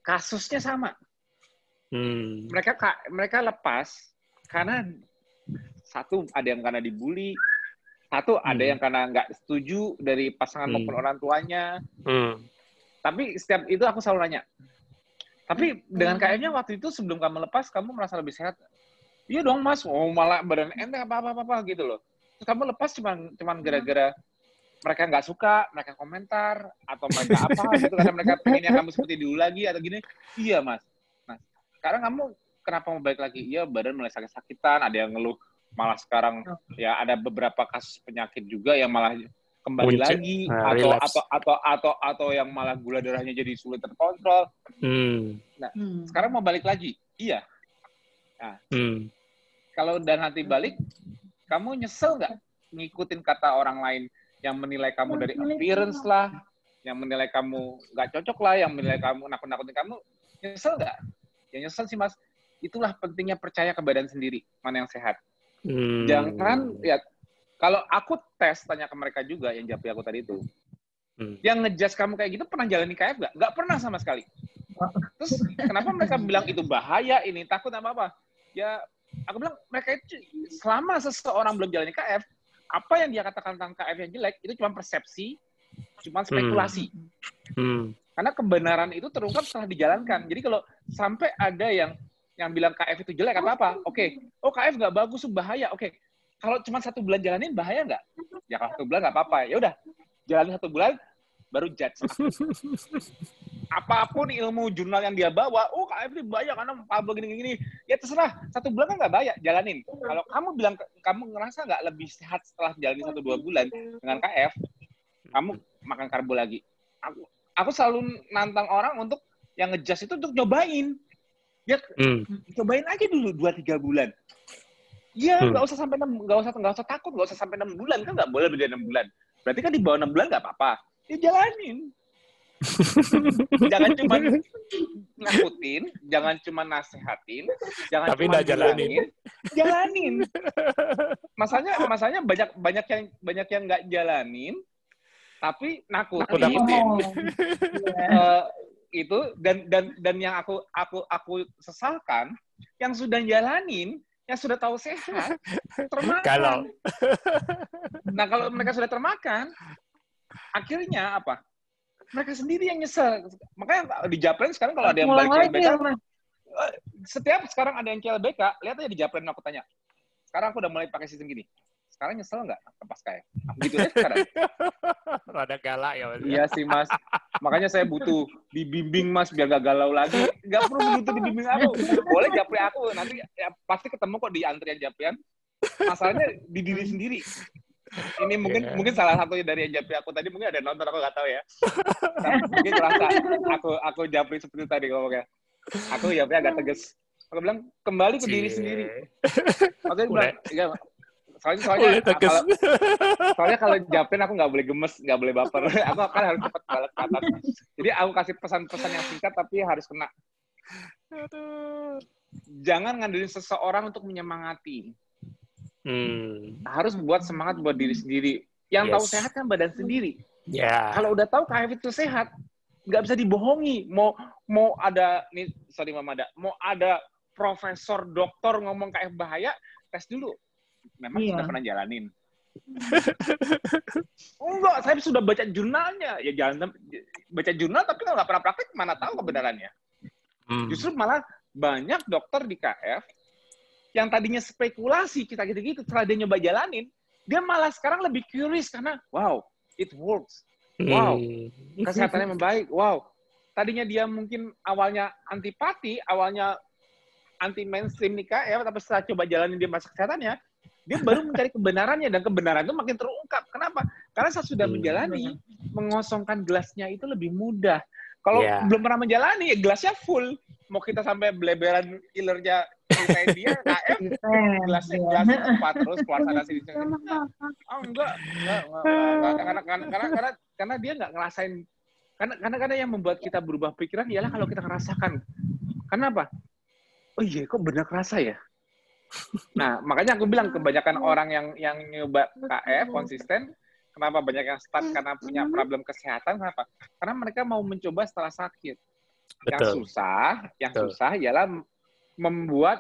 kasusnya sama. Mereka lepas karena satu ada yang karena dibully, satu ada yang karena nggak setuju dari pasangan maupun orang tuanya. Tapi setiap itu aku selalu nanya. Tapi dengan KF-nya waktu itu sebelum kamu lepas, kamu merasa lebih sehat? Iya dong Mas, malah badan enteng apa gitu loh. Terus kamu lepas cuman gara-gara mereka nggak suka, mereka komentar, atau mereka apa gitu, karena mereka pengennya kamu seperti dulu lagi, atau gini. Iya Mas. Nah, sekarang kamu kenapa mau balik lagi? Iya, badan mulai sakit-sakitan, ada yang ngeluh. Malah sekarang ya ada beberapa kasus penyakit juga yang malah kembali lagi, atau yang malah gula darahnya jadi sulit terkontrol. Nah, sekarang mau balik lagi? Iya. Nah, kalau udah nanti balik, kamu nyesel nggak ngikutin kata orang lain yang menilai kamu dari appearance lah, yang menilai kamu nggak cocok lah, yang menilai kamu nakut-nakutin kamu, nyesel nggak? Ya nyesel sih Mas. Itulah pentingnya percaya ke badan sendiri, mana yang sehat. Jangan ya Kalau aku tanya ke mereka juga yang japri aku tadi itu, yang ngejudge kamu kayak gitu pernah jalani KF nggak? Nggak pernah sama sekali. Terus kenapa mereka bilang itu bahaya, ini takut apa-apa? Ya, aku bilang mereka itu selama seseorang belum jalani KF, apa yang dia katakan tentang KF yang jelek itu cuma persepsi, cuma spekulasi. Karena kebenaran itu terungkap setelah dijalankan. Jadi kalau sampai ada yang bilang KF itu jelek apa-apa, oke. Oh, KF nggak bagus, bahaya, oke. Kalau cuma 1 bulan jalanin, bahaya nggak? Ya kalau 1 bulan nggak apa-apa. Ya udah, jalani 1 bulan, baru judge. Apapun ilmu jurnal yang dia bawa, oh KF ini bahaya karena pablo gini-gini. Ya terserah, 1 bulan kan nggak bahaya, jalanin. Kalau kamu bilang, kamu ngerasa nggak lebih sehat setelah jalani 1-2 bulan dengan KF, kamu makan karbo lagi. Aku selalu nantang orang untuk yang ngejudge itu untuk nyobain. Ya, cobain aja dulu 2-3 bulan. Ya, nggak usah sampai 6, nggak usah takut, nggak usah sampai 6 bulan, kan nggak boleh lebih dari 6 bulan. Berarti kan di bawah 6 bulan nggak apa-apa. Ya jalanin. Jangan cuma nakutin, jangan cuma nasehatin, jangan tapi cuma jalanin. Masanya banyak yang nggak jalanin, tapi nakutin. Itu dan yang aku sesalkan, yang sudah jalanin, yang sudah tahu sehat, termakan. Nah, kalau mereka sudah termakan, akhirnya apa? Mereka sendiri yang nyesel. Makanya di Japren sekarang kalau ada yang balik CLBK, setiap sekarang ada yang CLBK, lihat aja di Japren, aku tanya. Sekarang aku udah mulai pakai sistem gini. Sekarang nyesel nggak pas kayak? Gitu ya sekarang. Rada galak ya Mas. Iya sih Mas. Makanya saya butuh dibimbing Mas biar gak galau lagi. Gak perlu butuh dibimbing aku. Boleh japri aku. Nanti ya, pasti ketemu kok di antrian japrian. Masalahnya di diri sendiri. Ini mungkin salah satu dari yang japri aku tadi, mungkin ada nonton, aku nggak tahu ya. Mungkin terasa aku japri seperti tadi ngomongnya. Aku japri agak tegas. Aku bilang kembali ke diri sendiri. Maksudnya bilang, ya, soalnya kalau japrin aku nggak boleh gemes, nggak boleh baper. Aku akan harus cepat balas ke atas. Jadi aku kasih pesan-pesan yang singkat tapi harus kena. Jangan ngandelin seseorang untuk menyemangati. Harus buat semangat buat diri sendiri. Yang tahu sehat kan badan sendiri. Kalau udah tahu KF itu sehat, nggak bisa dibohongi. Mau ada nih, sorry Mamada, mau ada profesor doktor ngomong KF bahaya, tes dulu. Memang sudah pernah jalanin. Enggak, saya sudah baca jurnalnya. Ya jangan baca jurnal tapi kalau nggak pernah praktek, mana tahu kebenarannya. Justru malah banyak dokter di KF yang tadinya spekulasi kita gitu-gitu, setelah dia nyoba jalanin, dia malah sekarang lebih curious karena wow, it works. Wow, kesehatannya membaik. Wow, tadinya dia mungkin awalnya antipati, awalnya anti mainstream nih KF, tapi setelah coba jalanin dia masa kesehatannya, dia baru mencari kebenarannya, dan kebenaran itu makin terungkap. Kenapa? Karena saya sudah menjalani, mengosongkan gelasnya itu lebih mudah. Kalau belum pernah menjalani, ya gelasnya full. Mau kita sampai beleberan killernya ceritain dia, KF, gelasnya tepat terus keluar sana sini. Oh enggak. Karena dia nggak ngerasain. Karena yang membuat kita berubah pikiran ialah kalau kita ngerasakan. Kenapa? Oh iya, kok benar kerasa ya? Nah, makanya aku bilang kebanyakan orang yang nyoba KF konsisten, kenapa banyak yang start karena punya problem kesehatan, kenapa? Karena mereka mau mencoba setelah sakit. Betul. Yang susah ialah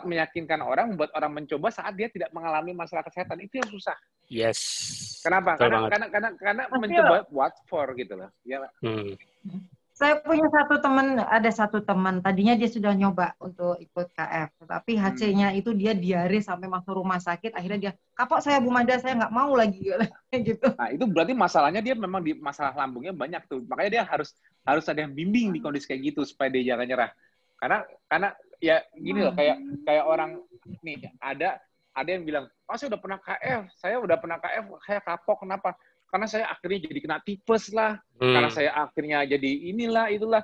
meyakinkan orang, membuat orang mencoba saat dia tidak mengalami masalah kesehatan. Itu yang susah. Yes. Kenapa? Karena mencoba what for gitu loh. Ya, Saya punya ada satu teman, tadinya dia sudah nyoba untuk ikut KF, tapi HC-nya itu dia diare sampai masuk rumah sakit, akhirnya dia, kapok saya Bu Mada, saya nggak mau lagi, gitu. Nah, itu berarti masalahnya dia memang di masalah lambungnya banyak tuh, makanya dia harus ada yang bimbing di kondisi kayak gitu, supaya dia jangan nyerah. Karena ya gini loh, kayak orang, nih, ada yang bilang, oh saya udah pernah KF, saya kapok, kenapa? Karena saya akhirnya jadi kena tipes lah, karena saya akhirnya jadi inilah, itulah.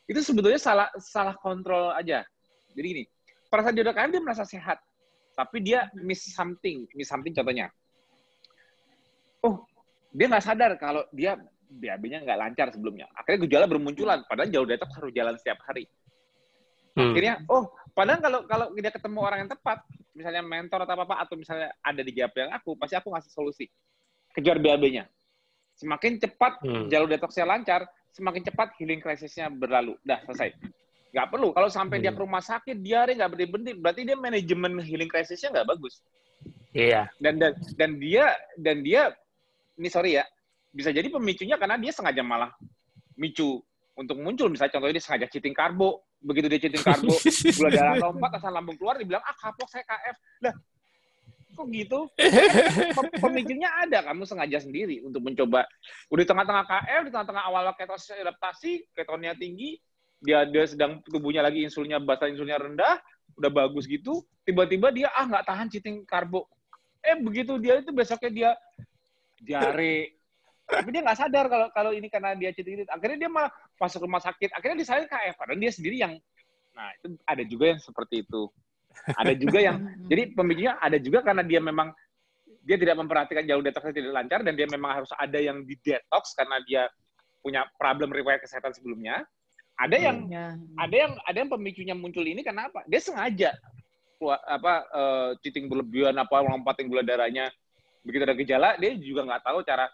Itu sebetulnya salah kontrol aja. Jadi gini, pada saat dia udah KF, dia merasa sehat. Tapi dia miss something contohnya. Oh, dia nggak sadar kalau dia BAB-nya nggak lancar sebelumnya. Akhirnya gejala bermunculan, padahal jauh detox harus jalan setiap hari. Akhirnya, padahal kalau dia ketemu orang yang tepat, misalnya mentor atau apa atau misalnya ada di gap yang aku, pasti aku ngasih solusi. Kejar BAB-nya. Semakin cepat jalur detoksnya lancar, semakin cepat healing crisis-nya berlalu. Dah, selesai. Nggak perlu. Kalau sampai dia ke rumah sakit, diare nggak berhenti, berarti dia manajemen healing crisis-nya nggak bagus. Iya. Dan dia ini sorry ya, bisa jadi pemicunya karena dia sengaja malah micu untuk muncul. Misalnya contohnya dia sengaja cheating karbo. Begitu dia cheating karbo, gula darah lompat, asal lambung keluar, dibilang, kapok saya KF. Lah, kok gitu? Pemicunya ada, kamu sengaja sendiri untuk mencoba. Udah di tengah-tengah KF, di tengah-tengah awal ketosis adaptasi, ketonnya tinggi, dia sedang tubuhnya lagi insulinnya rendah, udah bagus gitu, tiba-tiba dia nggak tahan cheating karbo. Begitu dia itu besoknya dia diare. Tapi dia nggak sadar kalau ini karena dia cheating. Akhirnya dia malah masuk rumah sakit. Akhirnya disalahin KF. Padahal dia sendiri yang... Nah, itu ada juga yang seperti itu. Ada juga yang... Jadi pemicunya ada juga karena dia memang... Dia tidak memperhatikan jalur detoksnya tidak lancar dan dia memang harus ada yang di detox karena dia punya problem riwayat kesehatan sebelumnya. Ada yang pemicunya muncul ini karena apa? Dia sengaja cheating berlebihan, lompatin gula darahnya. Begitu ada gejala, dia juga nggak tahu cara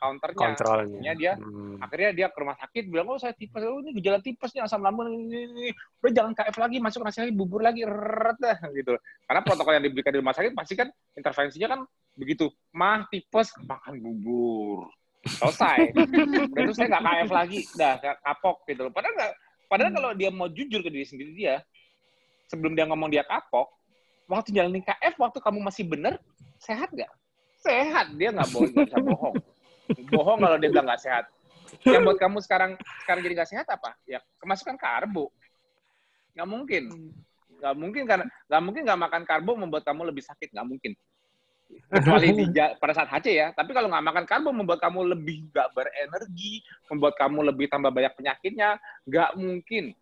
kontrolnya. Akhirnya dia ke rumah sakit bilang, saya tipes, ini gejala tipes nih, asam lambung ini. Udah jangan KF lagi, masuk nasi lagi, bubur lagi, gitu. Karena protokol yang diberikan di rumah sakit pasti kan intervensinya kan begitu, tipes, makan bubur. Selesai. Udah itu saya nggak KF lagi, kapok gitu. Padahal kalau dia mau jujur ke diri sendiri dia, sebelum dia ngomong dia kapok, waktu jalanin KF, waktu kamu masih bener, sehat nggak? Sehat, dia nggak bisa bohong. Bohong kalau dia bilang nggak sehat. Yang buat kamu sekarang jadi nggak sehat apa? Ya kemasukan karbo. Nggak mungkin karena nggak mungkin nggak makan karbo membuat kamu lebih sakit, nggak mungkin. Kecuali pada saat HC ya. Tapi kalau nggak makan karbo membuat kamu lebih nggak berenergi, membuat kamu lebih tambah banyak penyakitnya, nggak mungkin.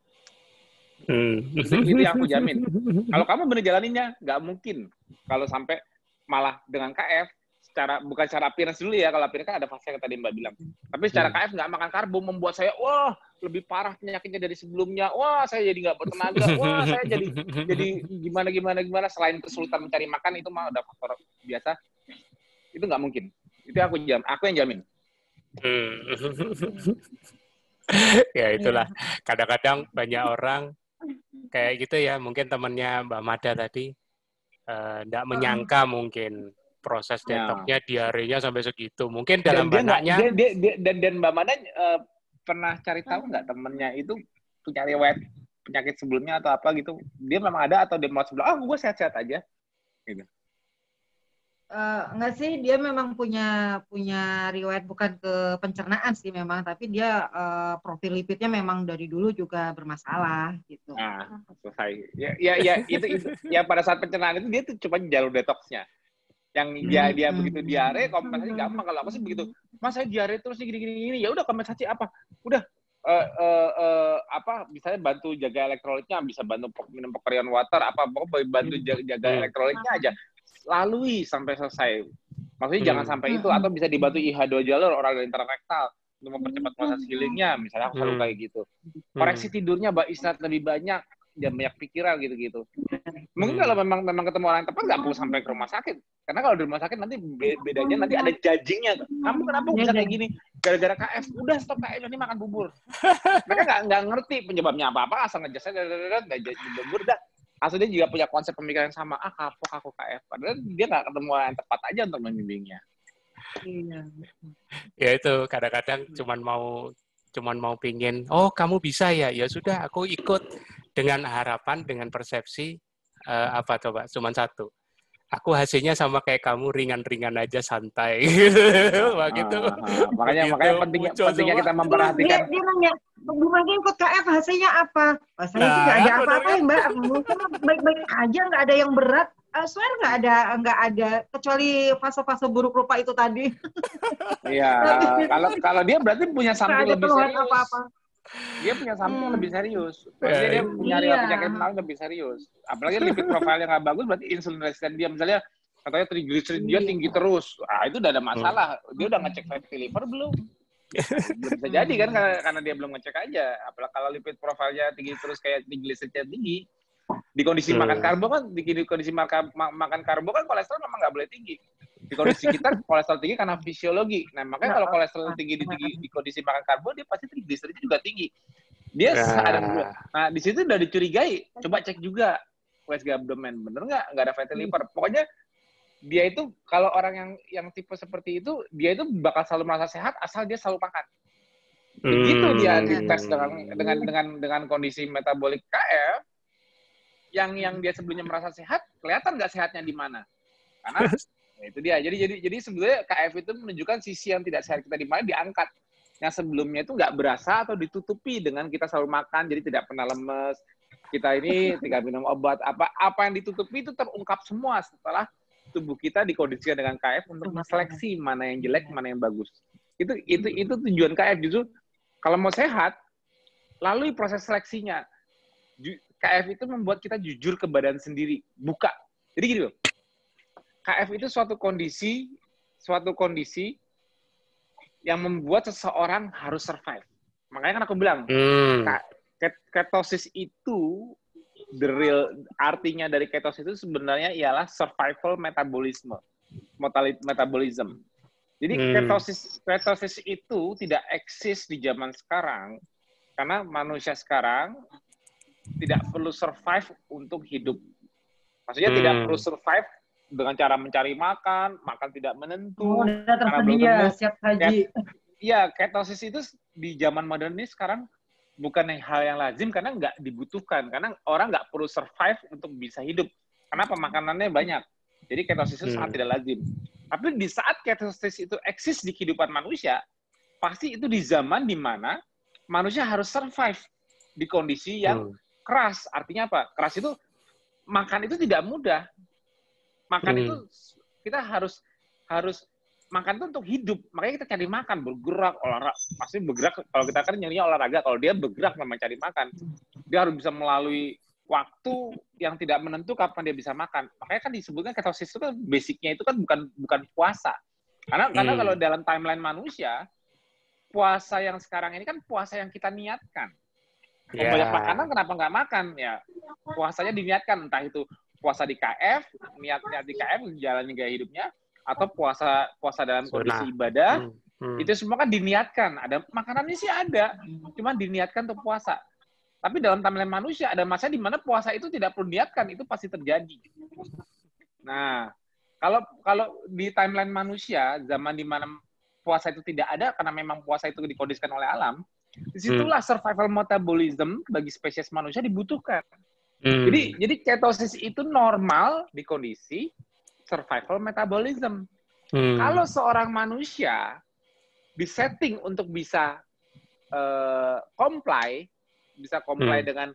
Itu yang aku jamin. Kalau kamu bener jalaninnya, nggak mungkin. Kalau sampai malah dengan KF, bukan secara appearance dulu ya, kalau appearance kan ada fase yang tadi Mbak bilang. Tapi secara KF nggak makan karbo membuat saya, lebih parah penyakitnya dari sebelumnya. Saya jadi nggak bertenaga. Saya jadi gimana. Selain kesulitan mencari makan, itu mah udah faktor biasa. Itu nggak mungkin. Itu aku yang jamin. Ya itulah. Kadang-kadang banyak orang kayak gitu ya. Mungkin temannya Mbak Mada tadi nggak menyangka mungkin proses detoxnya diarenya sampai segitu. Mungkin dalam benaknya dan Mbak Mada pernah cari tahu nggak temennya itu punya riwayat penyakit sebelumnya atau apa gitu? Dia memang ada atau dia mau bilang, gue sehat-sehat aja gitu. Enggak sih, dia memang punya riwayat bukan ke pencernaan sih memang, tapi dia profil lipidnya memang dari dulu juga bermasalah gitu. Nah, selesai. Ya itu ya pada saat pencernaan itu dia tuh cuma jalur detoxnya. Yang dia begitu diare, kompensasi gampang. Kalau aku sih begitu, Mas saya diare terus gini, ya udah kompensasi apa? Udah misalnya bantu jaga elektrolitnya, bisa bantu minum Pocarion water, pokoknya bantu jaga elektrolitnya aja. Lalui sampai selesai. Maksudnya jangan sampai itu, atau bisa dibantu IH2 jalur oral dan interrektal untuk mempercepat proses healingnya. Misalnya aku selalu kayak gitu. Koreksi tidurnya, istirahat lebih banyak, jangan banyak pikiran gitu-gitu. Mungkin kalau memang ketemu orang yang tepat nggak perlu sampai ke rumah sakit. Karena kalau di rumah sakit nanti bedanya nanti ada judging-nya. Kamu kenapa bisa kayak gini? Gara-gara KF. Udah stop KF, ini makan bubur. Mereka nggak ngerti penyebabnya apa-apa, asal ngejasnya nggak jadi bubur dah. Asal dia juga punya konsep pemikiran yang sama. Kapok aku KF. Padahal dia nggak ketemu orang yang tepat aja untuk membimbingnya. Iya. Ya itu kadang-kadang cuman mau pingin, kamu bisa ya sudah aku ikut dengan harapan, dengan persepsi apa coba, cuman satu. Aku hasilnya sama kayak kamu, ringan-ringan aja, santai. Begitu. Makanya pentingnya kita memperhatikan. Dia nanya, gimana ikut KF hasilnya apa? Saya sih nggak ada apa-apa ya Mbak. Baik-baik aja, nggak ada yang berat. Swear nggak ada kecuali fase-fase buruk rupa itu tadi. Iya. Kalau dia berarti punya something lebih serius. Apa-apa. Dia punya something lebih serius. Berarti dia punya penyakit mental lebih serius. Apalagi lipid profile yang nggak bagus, berarti insulin resisten dia. Misalnya katanya triglyceride dia tinggi terus. Itu udah ada masalah. Dia udah ngecek fatty liver belum? Belum bisa jadi kan karena dia belum ngecek aja. Apalagi kalau lipid profilnya tinggi terus kayak triglyceride tinggi. Di kondisi makan karbo kan, di kondisi makan karbo kan kolesterol memang nggak boleh tinggi. Di kondisi kita kolesterol tinggi karena fisiologi. Nah, makanya kalau kolesterol tinggi di kondisi makan karbo, dia pasti trigliseridnya juga tinggi. Dia ada dua. Nah, di situ udah dicurigai. Coba cek juga USG abdomen, bener nggak? Nggak ada fatty liver. Pokoknya dia itu kalau orang yang tipe seperti itu, dia itu bakal selalu merasa sehat asal dia selalu makan. Begitu dia dites dengan kondisi metabolik KF, yang dia sebelumnya merasa sehat, kelihatan nggak sehatnya di mana? Karena ya itu dia. Jadi sebenarnya KF itu menunjukkan sisi yang tidak sehat kita di mana diangkat. Yang sebelumnya itu nggak berasa atau ditutupi dengan kita selalu makan, jadi tidak pernah lemes. Kita ini tidak minum obat. Apa yang ditutupi itu terungkap semua setelah tubuh kita dikondisikan dengan KF untuk menseleksi mana yang jelek, mana yang bagus. Itu tujuan KF. Justru kalau mau sehat, lalui proses seleksinya. KF itu membuat kita jujur ke badan sendiri, buka. Jadi gini loh, KF itu suatu kondisi yang membuat seseorang harus survive. Makanya kan aku bilang, ketosis itu, artinya dari ketosis itu sebenarnya ialah survival metabolism. Jadi ketosis itu tidak eksis di zaman sekarang, karena manusia sekarang tidak perlu survive untuk hidup. Maksudnya tidak perlu survive dengan cara mencari makan tidak menentu. Udah tersedia, siap haji. Iya, ketosis itu di zaman modern ini sekarang bukan hal yang lazim karena nggak dibutuhkan. Karena orang nggak perlu survive untuk bisa hidup. Karena makanannya banyak. Jadi ketosis itu sangat tidak lazim. Tapi di saat ketosis itu eksis di kehidupan manusia, pasti itu di zaman di mana manusia harus survive di kondisi yang keras. Artinya apa? Keras itu, makan itu tidak mudah. Makan itu, kita harus makan itu untuk hidup. Makanya kita cari makan, bergerak, olahraga. Pasti bergerak, kalau kita kan nyarinya olahraga. Kalau dia bergerak memang cari makan. Dia harus bisa melalui waktu yang tidak menentu kapan dia bisa makan. Makanya kan disebutkan ketosis itu kan basicnya itu kan bukan puasa. Karena kalau dalam timeline manusia, puasa yang sekarang ini kan puasa yang kita niatkan. Banyak makanan kenapa nggak makan? Ya puasanya diniatkan, entah itu puasa di KF, niat di KF menjalani gaya hidupnya, atau puasa dalam kondisi ibadah, itu semua kan diniatkan. Ada makanannya sih ada, cuma diniatkan untuk puasa. Tapi dalam timeline manusia ada masa di mana puasa itu tidak perlu diniatkan, itu pasti terjadi. Nah, kalau di timeline manusia, zaman di mana puasa itu tidak ada karena memang puasa itu dikondisikan oleh alam, disitulah survival metabolism bagi spesies manusia dibutuhkan. Jadi ketosis itu normal di kondisi survival metabolism. Kalau seorang manusia disetting untuk bisa comply dengan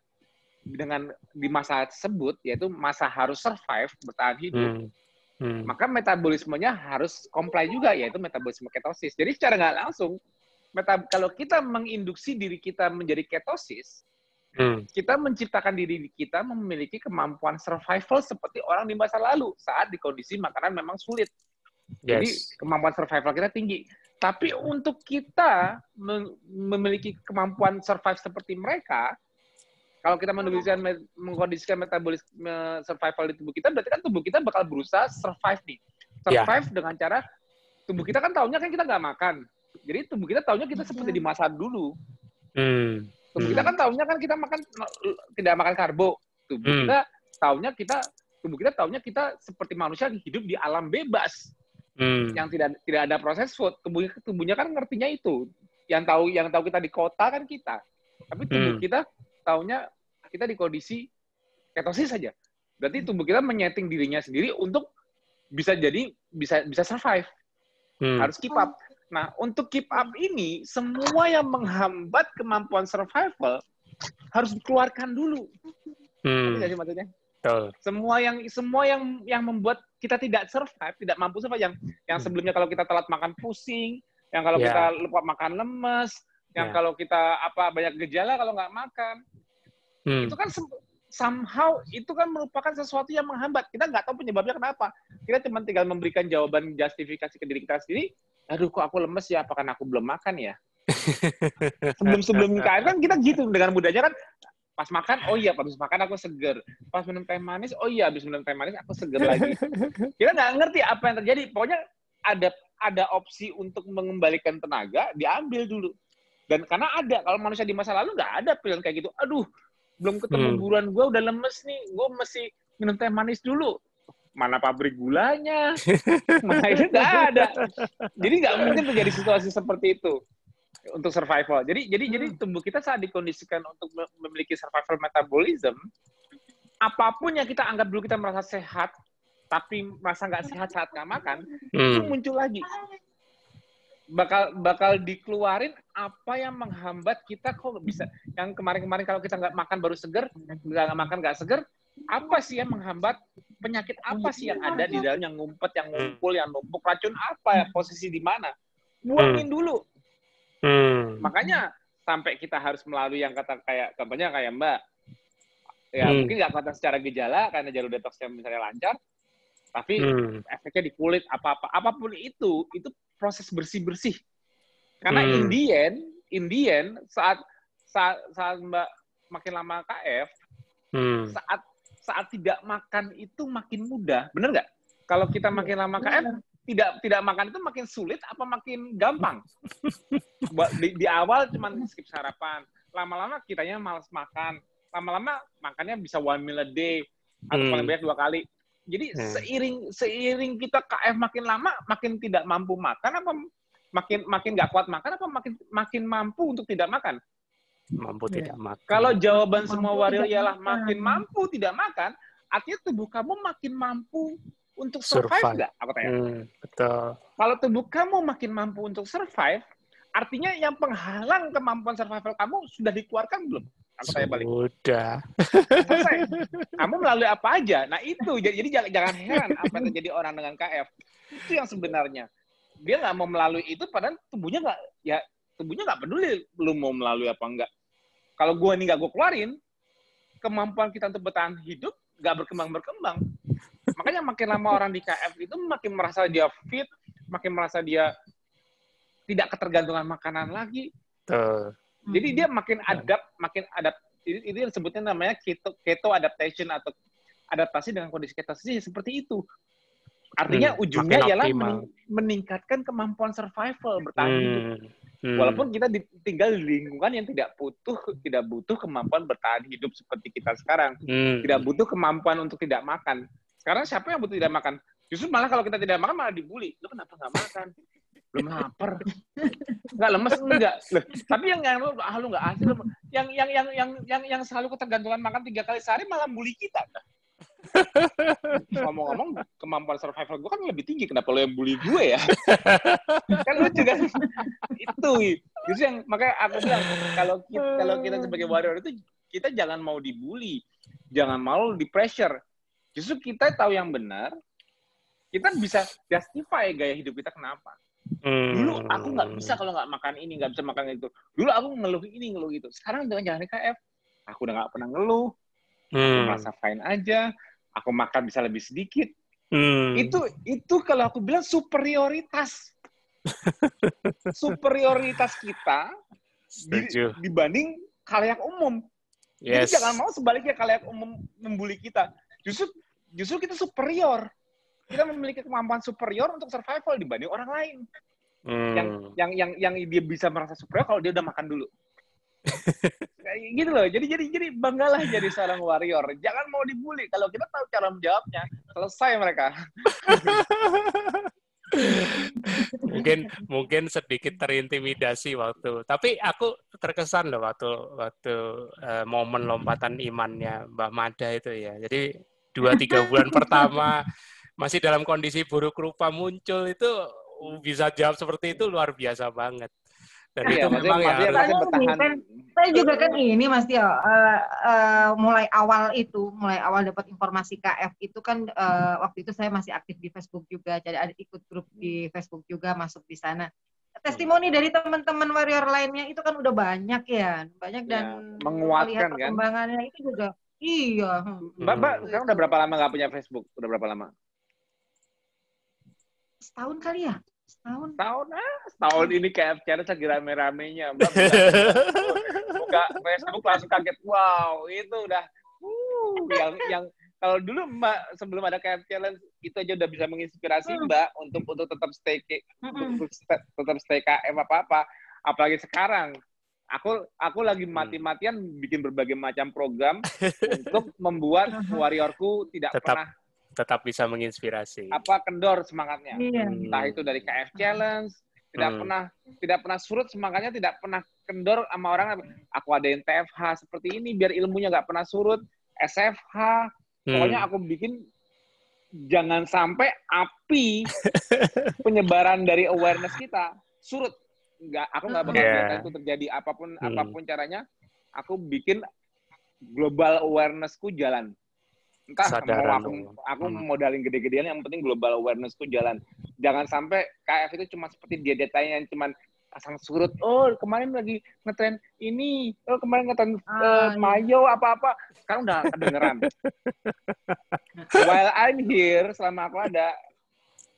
di masa tersebut, yaitu masa harus survive, bertahan hidup, maka metabolismenya harus comply juga, yaitu metabolisme ketosis. Jadi secara nggak langsung, kalau kita menginduksi diri kita menjadi ketosis, kita menciptakan diri kita memiliki kemampuan survival seperti orang di masa lalu saat di kondisi makanan memang sulit. Jadi kemampuan survival kita tinggi. Tapi untuk kita memiliki kemampuan survive seperti mereka, kalau kita mengkondisikan metabolisme survival di tubuh kita, berarti kan tubuh kita bakal berusaha survive nih. Survive dengan cara, tubuh kita kan taunya kan kita nggak makan. Jadi tubuh kita taunya kita seperti di masa dulu. Tubuh kita kan taunya kan kita makan, tidak makan karbo. Tubuh kita taunya kita seperti manusia hidup di alam bebas. Yang tidak ada proses food. Tubuhnya kan ngertinya itu. Yang tahu kita di kota kan kita. Tapi tubuh kita taunya kita di kondisi ketosis saja. Berarti tubuh kita menyeting dirinya sendiri untuk bisa survive. Harus keep up. Nah, untuk keep up ini, semua yang menghambat kemampuan survival harus dikeluarkan dulu. Ngerti nggak sih maksudnya? Betul. Semua yang membuat kita tidak survive, tidak mampu survive, yang sebelumnya kalau kita telat makan pusing, yang kalau kita lupa makan lemes, yang kalau kita banyak gejala kalau nggak makan, itu kan somehow itu kan merupakan sesuatu yang menghambat. Kita nggak tahu penyebabnya kenapa. Kita cuma tinggal memberikan jawaban justifikasi ke diri kita sendiri. Aduh, kok aku lemes ya? Apa karena aku belum makan ya? Sebelum KF kan kita gitu dengan mudahnya kan, Pas makan, oh iya, habis makan aku seger. Pas minum teh manis, oh iya, habis minum teh manis aku seger lagi. Kita nggak ngerti apa yang terjadi. Pokoknya ada opsi untuk mengembalikan tenaga, diambil dulu. Dan karena kalau manusia di masa lalu nggak ada pilihan kayak gitu. Aduh, belum ketemu buruan gue udah lemes nih, gue mesti minum teh manis dulu. Mana pabrik gulanya? Mana itu nggak ada. Jadi nggak mungkin terjadi situasi seperti itu untuk survival. Jadi tubuh kita saat dikondisikan untuk memiliki survival metabolism, apapun yang kita anggap dulu kita merasa sehat, tapi merasa nggak sehat saat nggak makan, itu muncul lagi. Bakal dikeluarin apa yang menghambat kita kok bisa. Yang kemarin-kemarin kalau kita nggak makan baru seger, nggak makan nggak seger, apa sih yang menghambat? Penyakit apa sih yang ada di dalam, yang ngumpet, yang ngumpul, yang numpuk, racun apa ya, posisi di mana? Buangin dulu. Makanya sampai kita harus melalui yang kata kayak contohnya kayak Mbak, ya mungkin nggak kelihatan secara gejala karena jalur detoksnya misalnya lancar, tapi efeknya di kulit apapun itu proses bersih. Karena in the end saat Mbak makin lama KF, saat tidak makan itu makin mudah, bener nggak? Kalau kita makin lama KF, tidak makan itu makin sulit apa makin gampang? Di awal cuma skip sarapan, lama-lama kitanya malas makan, lama-lama makannya bisa 1 meal a day atau paling banyak 2 kali. Jadi seiring kita KF makin lama makin tidak mampu makan apa makin nggak kuat makan apa makin mampu untuk tidak makan? Mampu tidak makan. Kalau jawaban semua warrior ialah makin mampu tidak makan, artinya tubuh kamu makin mampu untuk survive nggak? Aku tanya. Betul. Kalau tubuh kamu makin mampu untuk survive, artinya yang penghalang kemampuan survival kamu sudah dikeluarkan belum? Aku tanya balik. Sudah. Selesai. Kamu melalui apa aja? Nah itu, jadi jangan heran apa yang terjadi orang dengan KF. Itu yang sebenarnya. Dia nggak mau melalui itu, padahal tubuhnya nggak peduli lu mau melalui apa enggak. Kalau gue ini nggak gue keluarin, kemampuan kita untuk bertahan hidup nggak berkembang. Makanya makin lama orang di KF itu makin merasa dia fit, makin merasa dia tidak ketergantungan makanan lagi. Jadi dia makin adapt. Itu yang sebutnya namanya keto adaptation atau adaptasi dengan kondisi ketosis seperti itu. Artinya ujungnya ialah meningkatkan kemampuan survival bertahan hidup. Walaupun kita tinggal di lingkungan yang tidak butuh kemampuan bertahan hidup seperti kita sekarang. Tidak butuh kemampuan untuk tidak makan. Sekarang siapa yang butuh tidak makan? Justru malah kalau kita tidak makan malah dibully. Lu kenapa nggak makan? Belum lapar. Nggak lemes enggak. Tapi yang lu nggak asli. Yang selalu ketergantungan makan 3 kali sehari malah bully kita. Ngomong-ngomong kemampuan survival gue kan lebih tinggi, kenapa lo yang bully gue ya? Kan lucu kan? Itu justru yang makanya aku bilang kalau kita sebagai warrior itu kita jangan mau dibully, jangan mau di pressure. Justru kita tahu yang benar, kita bisa justify gaya hidup kita kenapa. Dulu aku nggak bisa kalau nggak makan ini, nggak bisa makan itu. Dulu aku ngeluh ini, ngeluh itu. Sekarang dengan jalan KF, aku udah nggak pernah ngeluh. Aku merasa fine aja. Aku makan bisa lebih sedikit. Itu kalau aku bilang superioritas. Superioritas kita dibanding khalayak umum. Jadi jangan mau sebaliknya khalayak umum membuli kita. Justru kita superior. Kita memiliki kemampuan superior untuk survival dibanding orang lain. Yang dia bisa merasa superior kalau dia udah makan dulu. Gitu loh. Jadi banggalah jadi seorang warrior. Jangan mau dibully. Kalau kita tahu cara menjawabnya, selesai mereka. mungkin sedikit terintimidasi tapi aku terkesan loh waktu momen lompatan imannya Mbak Mada itu ya. Jadi 2-3 bulan pertama masih dalam kondisi buruk rupa muncul itu bisa jawab seperti itu luar biasa banget. Dan itu memang ya harus bertahan. Saya juga kan ini Mas Tio, mulai awal dapat informasi KF itu kan waktu itu saya masih aktif di Facebook juga, jadi ada ikut grup di Facebook juga, masuk di sana. Testimoni dari teman-teman warrior lainnya itu kan udah banyak dan menguatkan perkembangannya kan? Itu juga. Iya. Mbak, sekarang udah berapa lama nggak punya Facebook? Udah berapa lama? Setahun kali ya. Setahun ini KF Challenge lagi rame-ramenya. Mbak, buka Facebook langsung kaget. Wow, itu udah yang kalau dulu Mbak sebelum ada KF Challenge itu aja udah bisa menginspirasi Mbak untuk tetap tetap stay KF apa-apa. Apalagi sekarang aku lagi mati-matian bikin berbagai macam program untuk membuat warriorku tetap bisa menginspirasi. Kendor semangatnya. Iya. Entah itu dari KF Challenge, tidak pernah surut semangatnya, tidak pernah kendor sama orang. Aku adain TFH seperti ini biar ilmunya nggak pernah surut. SFH, pokoknya aku bikin jangan sampai api penyebaran dari awareness kita surut. Aku nggak bakal biarkan itu terjadi apapun caranya. Aku bikin global awareness-ku jalan. Entah mau aku modalin gede-gedean, yang penting global awareness-ku jalan. Jangan sampai KF itu cuma seperti dia-dianya yang cuma pasang surut. Oh, kemarin lagi ngetren ini. Oh, kemarin ngetren mayo apa-apa. Sekarang udah kedengeran. While I'm here, selama aku ada,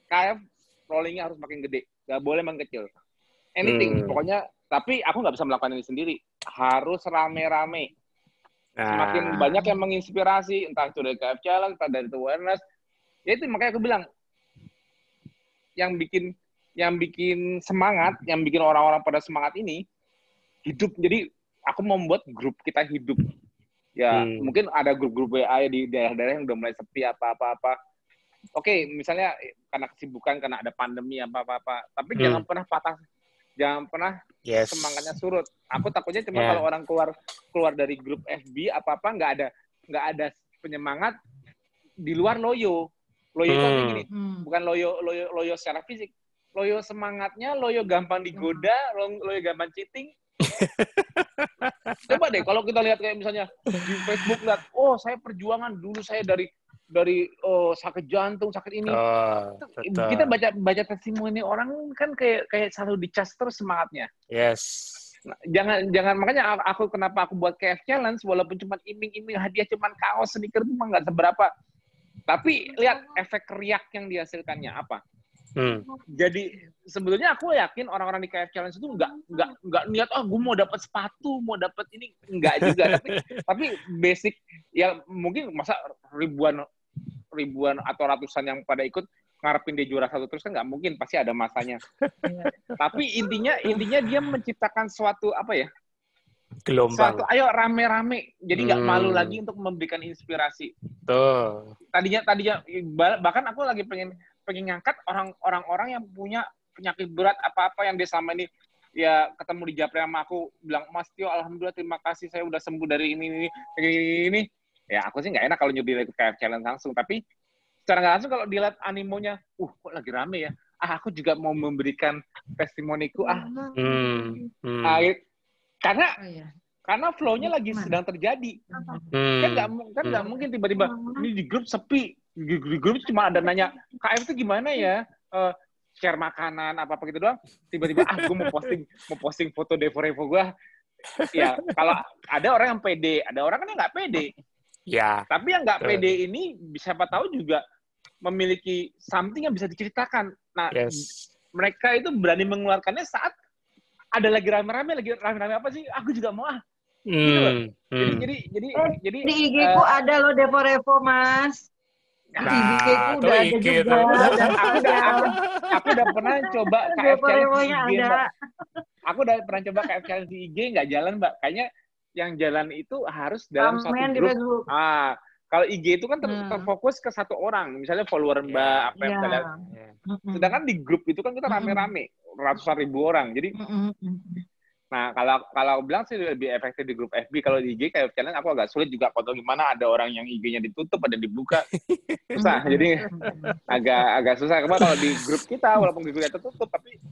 KF rollingnya harus makin gede. Gak boleh mengkecil. Anything, pokoknya. Tapi aku nggak bisa melakukan ini sendiri. Harus rame-rame. Semakin banyak yang menginspirasi, entah itu dari KF Challenge, entah dari awareness. Ya itu makanya aku bilang, yang bikin semangat, yang bikin orang-orang pada semangat ini, hidup. Jadi aku membuat grup kita hidup. Ya mungkin ada grup-grup WA di daerah-daerah yang udah mulai sepi apa-apa. Oke, misalnya karena kesibukan, karena ada pandemi apa-apa. Tapi jangan pernah semangatnya surut. Aku takutnya cuma kalau orang keluar dari grup FB apa-apa nggak ada penyemangat di luar loyo. Loyo itu artinya gini, bukan loyo secara fisik. Loyo semangatnya, loyo gampang digoda, loyo gampang cheating. Coba deh kalau kita lihat kayak misalnya di Facebook lihat, oh saya perjuangan dulu saya dari sakit jantung, sakit ini. Kita baca testimoni orang kan kayak selalu dicas terus semangatnya. Yes. Nah, jangan makanya kenapa aku buat KF Challenge walaupun cuma iming-iming hadiah cuma kaos sneaker itu nggak seberapa. Tapi lihat efek riak yang dihasilkannya apa. Jadi sebetulnya aku yakin orang-orang di KF Challenge itu nggak niat gue mau dapat sepatu, mau dapat ini, nggak juga. tapi basic ya mungkin masa ribuan atau ratusan yang pada ikut ngarepin dia juara satu terus kan nggak mungkin, pasti ada masanya. Tapi intinya dia menciptakan suatu apa ya? Gelombang. Ayo rame-rame. Jadi nggak malu lagi untuk memberikan inspirasi. Tuh. Tadinya bahkan aku lagi pengen ngangkat orang-orang yang punya penyakit berat apa-apa yang dia selama ini ya ketemu di Japri sama aku bilang, Mas Tio, alhamdulillah terima kasih saya udah sembuh dari ini. Ya aku sih nggak enak kalau nyuruh ikut KF Challenge langsung, tapi secara nggak langsung kalau dilihat animonya, kok lagi rame ya. Aku juga mau memberikan testimoniku karena flow-nya lagi sedang terjadi. Kan nggak mungkin tiba-tiba ini di grup sepi. Di grup cuma ada nanya, KF itu gimana ya? Share makanan apa-apa gitu doang. Tiba-tiba gue mau posting foto Devo gue. Ya, kalau ada orang yang pede, ada orang kan yang nggak pede. Ya. Tapi yang nggak pede ini siapa tahu juga memiliki something yang bisa diceritakan. Nah, mereka itu berani mengeluarkannya saat ada lagi rame-rame apa sih? Aku juga mau Gitu loh. Jadi di IG-ku ada loh Devo, Mas. Di IG-ku udah ada juga. Aku udah pernah coba KF Challenge di IG, Mbak. Aku udah pernah coba KF Challenge di IG, nggak jalan, Mbak. Kayaknya yang jalan itu harus dalam satu grup. Kalau IG itu kan terfokus ke satu orang, misalnya follower Mbak, apa yang misalnya. Sedangkan di grup itu kan kita rame-rame, ratusan ribu orang. Jadi, nah kalau bilang sih lebih efektif di grup FB. Kalau di IG kayak challenge aku agak sulit juga kontrol gimana ada orang yang IG-nya ditutup, ada dibuka, susah. Jadi agak susah. Kalau di grup kita, walaupun grupnya tertutup,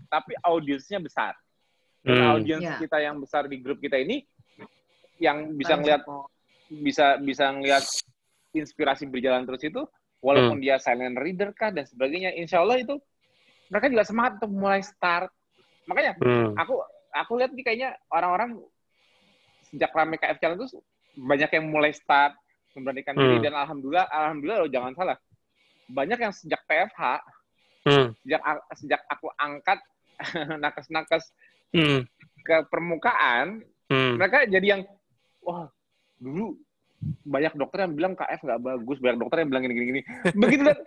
tapi audiensnya besar. Dan audiens kita yang besar di grup kita ini, yang bisa ngelihat inspirasi berjalan terus itu, walaupun dia silent reader kah dan sebagainya, insya Allah itu mereka juga semangat untuk mulai start. Makanya aku lihat nih kayaknya orang-orang sejak rame KF Challenge itu banyak yang mulai start memberanikan diri, dan alhamdulillah loh, jangan salah, banyak yang sejak PFH, sejak aku angkat nakes-nakes ke permukaan, Mereka jadi yang, wah, dulu banyak dokter yang bilang KF nggak bagus, banyak dokter yang bilang gini-gini. Begitu kan,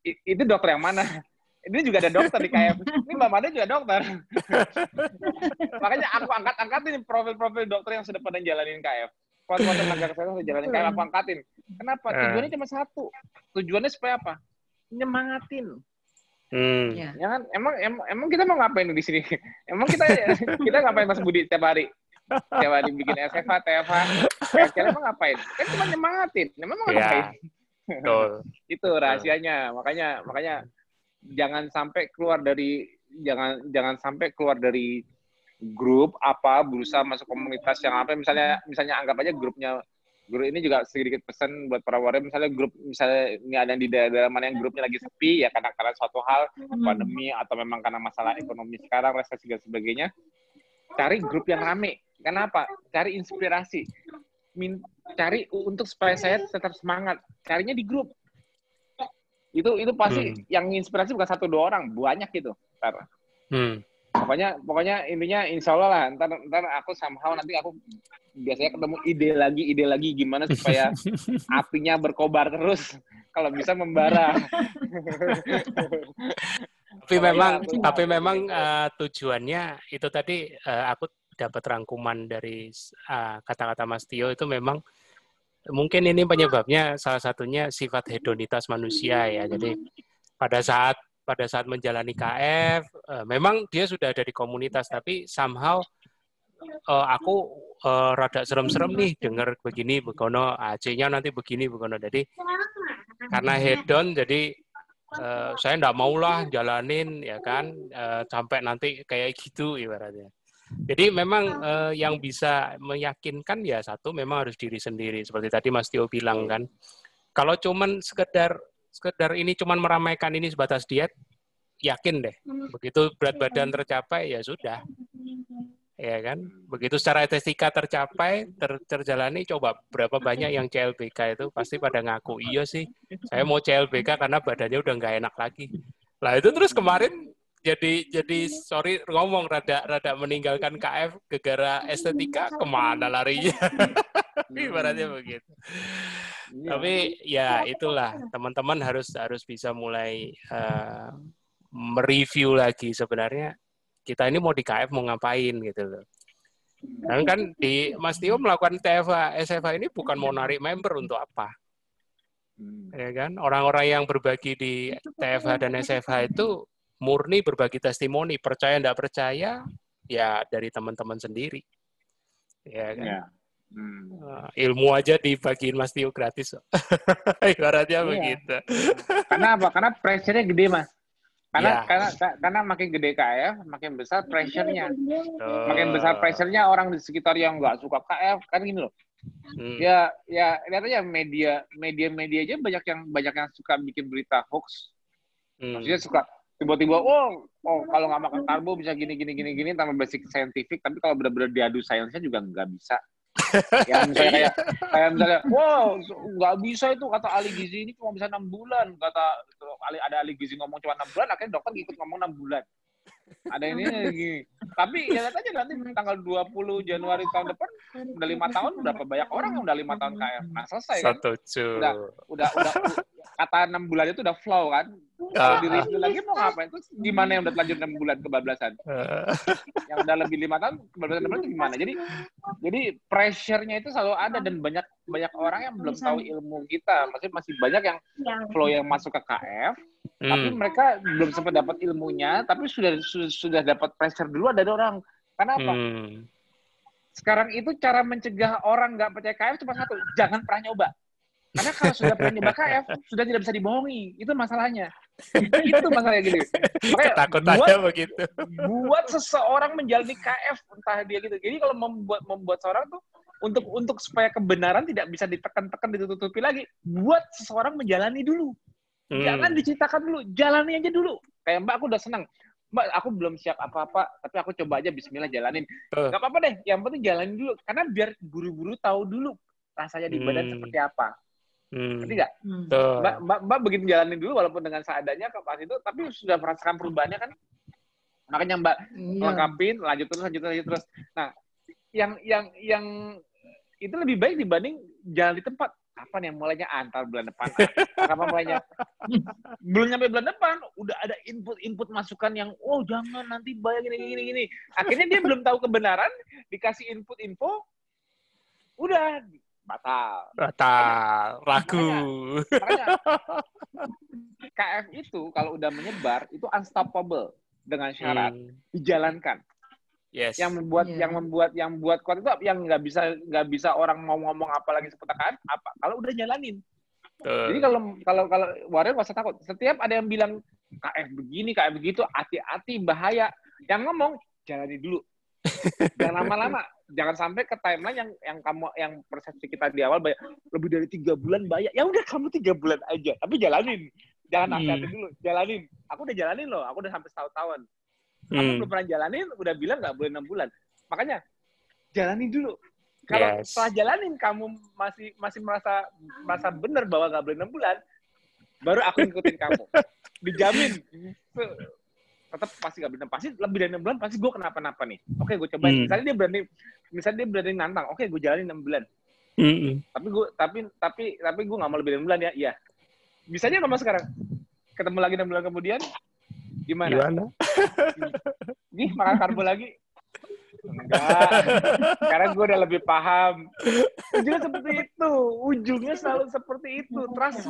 itu dokter yang mana? Ini juga ada dokter di KF. Ini Mbak Mada juga dokter. Makanya aku angkatin profil-profil dokter yang sudah pada jalanin KF. Kuat-kuat tenaga kesehatan sudah jalanin KF, aku angkatin. Kenapa? Tujuannya cuma satu. Tujuannya supaya apa? Nyemangatin. Ya kan? Emang kita mau ngapain di sini? Emang kita ngapain Mas Budi tiap hari? Tiap hari bikin SFH, TFH, kalian emang ngapain? Kan cuma nyemangatin. Emang mau ngapain? Itu rahasianya. Makanya jangan sampai keluar dari grup berusaha masuk komunitas yang apa, misalnya anggap aja grup ini juga sedikit pesan buat para warrior, misalnya ini ada yang di daerah mana yang grupnya lagi sepi ya karena suatu hal pandemi atau memang karena masalah ekonomi sekarang, resesi dan sebagainya, cari grup yang rame. Kenapa? Cari inspirasi, cari untuk supaya saya tetap semangat, carinya di grup. Itu pasti yang inspirasi bukan 1-2 orang, banyak gitu. Pokoknya intinya insya Allah lah, ntar aku somehow nanti aku biasanya ketemu ide lagi gimana supaya apinya berkobar terus, kalau bisa membara. Tapi memang tujuannya itu tadi aku dapat rangkuman dari kata-kata Mas Tio itu memang mungkin ini penyebabnya salah satunya sifat hedonitas manusia ya. Jadi pada saat menjalani KF, memang dia sudah ada di komunitas, tapi somehow aku rada serem-serem nih dengar begini, begono, AC-nya nanti begini, begono. Jadi karena hedon, jadi saya enggak maulah jalanin, ya kan, sampai nanti kayak gitu ibaratnya. Jadi memang yang bisa meyakinkan ya satu, memang harus diri sendiri. Seperti tadi Mas Tio bilang kan, kalau cuman sekedar ini cuman meramaikan ini sebatas diet, yakin deh. Begitu berat badan tercapai, ya sudah. Ya kan? Begitu secara estetika tercapai, terjalani, coba berapa banyak yang CLBK itu pasti pada ngaku, iya sih, saya mau CLBK karena badannya udah nggak enak lagi. Lah itu terus kemarin jadi sorry ngomong rada meninggalkan KF gara-gara estetika, kemana larinya? Ibaratnya begitu. Tapi ya itulah, teman-teman harus bisa mulai mereview lagi sebenarnya kita ini mau di KF mau ngapain gitu loh. Dan kan di Mas Tio melakukan TFH, SFH ini bukan mau narik member untuk apa. Ya kan? Orang-orang yang berbagi di TFH dan SFH itu murni berbagi testimoni, percaya enggak percaya ya dari teman-teman sendiri. Ya kan? Ilmu aja dibagiin Mas Tio gratis. Ibaratnya begitu. Karena apa? Karena pressure-nya gede, Mas. Karena makin gede KF, makin besar pressure-nya. Makin besar pressure-nya orang di sekitar yang nggak suka KF, kan gini loh. Ya lihat aja media aja banyak yang suka bikin berita hoax. Maksudnya suka tiba-tiba kalau nggak makan karbo bisa gini tanpa basic scientific, tapi kalau benar-benar diadu sainsnya juga nggak bisa. Ya misalnya kayak wow nggak bisa itu kata ahli gizi ini cuma bisa 6 bulan, kata ada ahli gizi ngomong cuma 6 bulan, akhirnya dokter ikut ngomong 6 bulan. Ada ini gini. Tapi ya lihat aja nanti tanggal 20 Januari tahun depan udah 5 tahun, berapa banyak orang yang udah 5 tahun KF. Nah selesai kan. Udah kata 6 bulan itu udah flow kan. Kalau di review lagi mau ngapain? Terus gimana yang udah terlanjur 6 bulan kebablasan? Yang udah lebih 5 tahun kebablasan 6 bulan itu gimana? Jadi pressure-nya itu selalu ada, dan banyak orang yang belum tahu ilmu kita. Maksudnya masih banyak yang flow yang masuk ke KF, tapi mereka belum sempat dapat ilmunya, tapi sudah dapat pressure duluan dari orang. Karena apa? Sekarang itu cara mencegah orang nggak percaya KF cuma satu, jangan pernah nyoba. Karena kalau sudah pernah nyoba KF, sudah tidak bisa dibohongi. Itu masalahnya. Itu masalahnya gini. Ketakutannya begitu. Buat seseorang menjalani KF, entah dia gitu. Jadi kalau membuat seorang tuh untuk supaya kebenaran tidak bisa ditekan-tekan, ditutupi lagi, buat seseorang menjalani dulu. Jangan diceritakan dulu, jalani aja dulu. Kayak Mbak, aku udah senang. Mbak, aku belum siap apa-apa, tapi aku coba aja bismillah jalanin. Gak apa-apa deh, yang penting jalanin dulu. Karena biar buru-buru tahu dulu rasanya di badan seperti apa. Ngerti nggak? Mbak begitu jalanin dulu walaupun dengan seadanya pas itu, tapi sudah merasakan perubahannya kan. Makanya Mbak lengkapin, lanjut terus. Nah, yang itu lebih baik dibanding jalan di tempat. Kapan yang mulainya antar bulan depan? Kapan mulainya? Belum nyampe bulan depan, udah ada input masukan yang, oh jangan nanti bayar gini. Akhirnya dia belum tahu kebenaran, dikasih input info, udah batal, ragu. Makanya KF itu kalau udah menyebar itu unstoppable dengan syarat dijalankan. Yes. Yang membuat kuat itu yang nggak bisa orang mau ngomong apalagi seputar KF apa kalau udah jalanin. Jadi kalau warrior nggak usah takut. Setiap ada yang bilang KF begini, KF begitu, hati-hati bahaya. Yang ngomong jalani dulu. Jangan lama-lama. Jangan sampai ke timeline yang persepsi kita di awal bahaya, lebih dari 3 bulan bahaya. Ya udah kamu 3 bulan aja, tapi jalanin. Jangan hati-hati dulu, jalanin. Aku udah jalanin loh, aku udah sampai setahun-tahun. Kamu belum pernah jalanin, udah bilang nggak boleh 6 bulan. Makanya, jalanin dulu. Kalau setelah jalanin, kamu masih merasa benar bahwa nggak boleh 6 bulan, baru aku ngikutin kamu. Dijamin. Tetap pasti nggak boleh. Pasti lebih dari 6 bulan, pasti gue kenapa-napa nih. Oke, gue cobain. Misalnya dia berani nantang, oke, gue jalanin 6 bulan. Tapi gue nggak mau lebih dari 6 bulan ya. Iya. Bisa aja ngomong sekarang. Ketemu lagi 6 bulan kemudian, gimana? Nih, makan karbo lagi? Enggak. Karena gue udah lebih paham. Ujungnya selalu seperti itu. Trust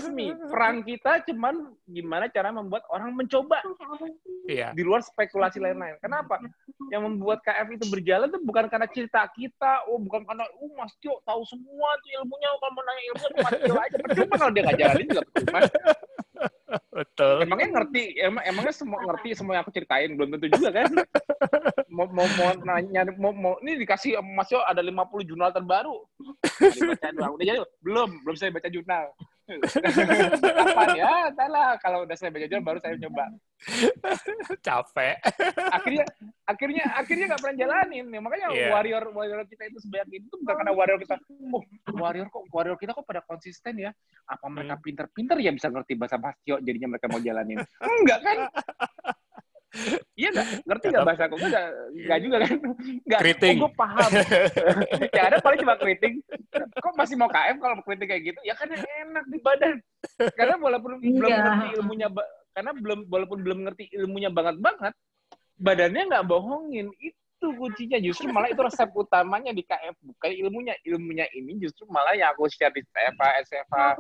me. Perang kita cuman gimana cara membuat orang mencoba. Iya. Di luar spekulasi lain-lain. Kenapa? Yang membuat KF itu berjalan itu bukan karena cerita kita. Bukan karena, Mas Tio tahu semua tuh ilmunya. Kalau mau nanya ilmu, Mas Tio aja. Percuma kalau dia nggak jalanin juga percuma. Betul. Emangnya ngerti semua yang aku ceritain? Belum tentu juga kan. Mau nanya, ini dikasih Mas Yo ada 50 jurnal terbaru. Dibaca doang. Udah jadi? Belum saya baca jurnal. Kapan ya? Entahlah, kalau udah saya baca jurnal baru saya coba. Capek. Akhirnya nggak pernah jalanin. Makanya warrior kita itu sebanyak itu bukan karena warrior kita. Warrior kita kok pada konsisten ya? Apa mereka pinter-pinter ya bisa ngerti bahasa Mas Tio jadinya mereka mau jalanin? Enggak kan? Iya nggak? Ngerti nggak bahasa aku? Nggak juga kan? Nggak. Keriting. Gue paham. Ya ada paling cuma keriting. Kok masih mau KF kalau keriting kayak gitu? Ya karena enak di badan. Karena walaupun belum ngerti ilmunya, walaupun belum ngerti ilmunya banget, badannya nggak bohongin. Itu kuncinya. Justru malah itu resep utamanya di KF. Bukan ilmunya. Ilmunya ini justru malah yang aku share di TFA, SFA,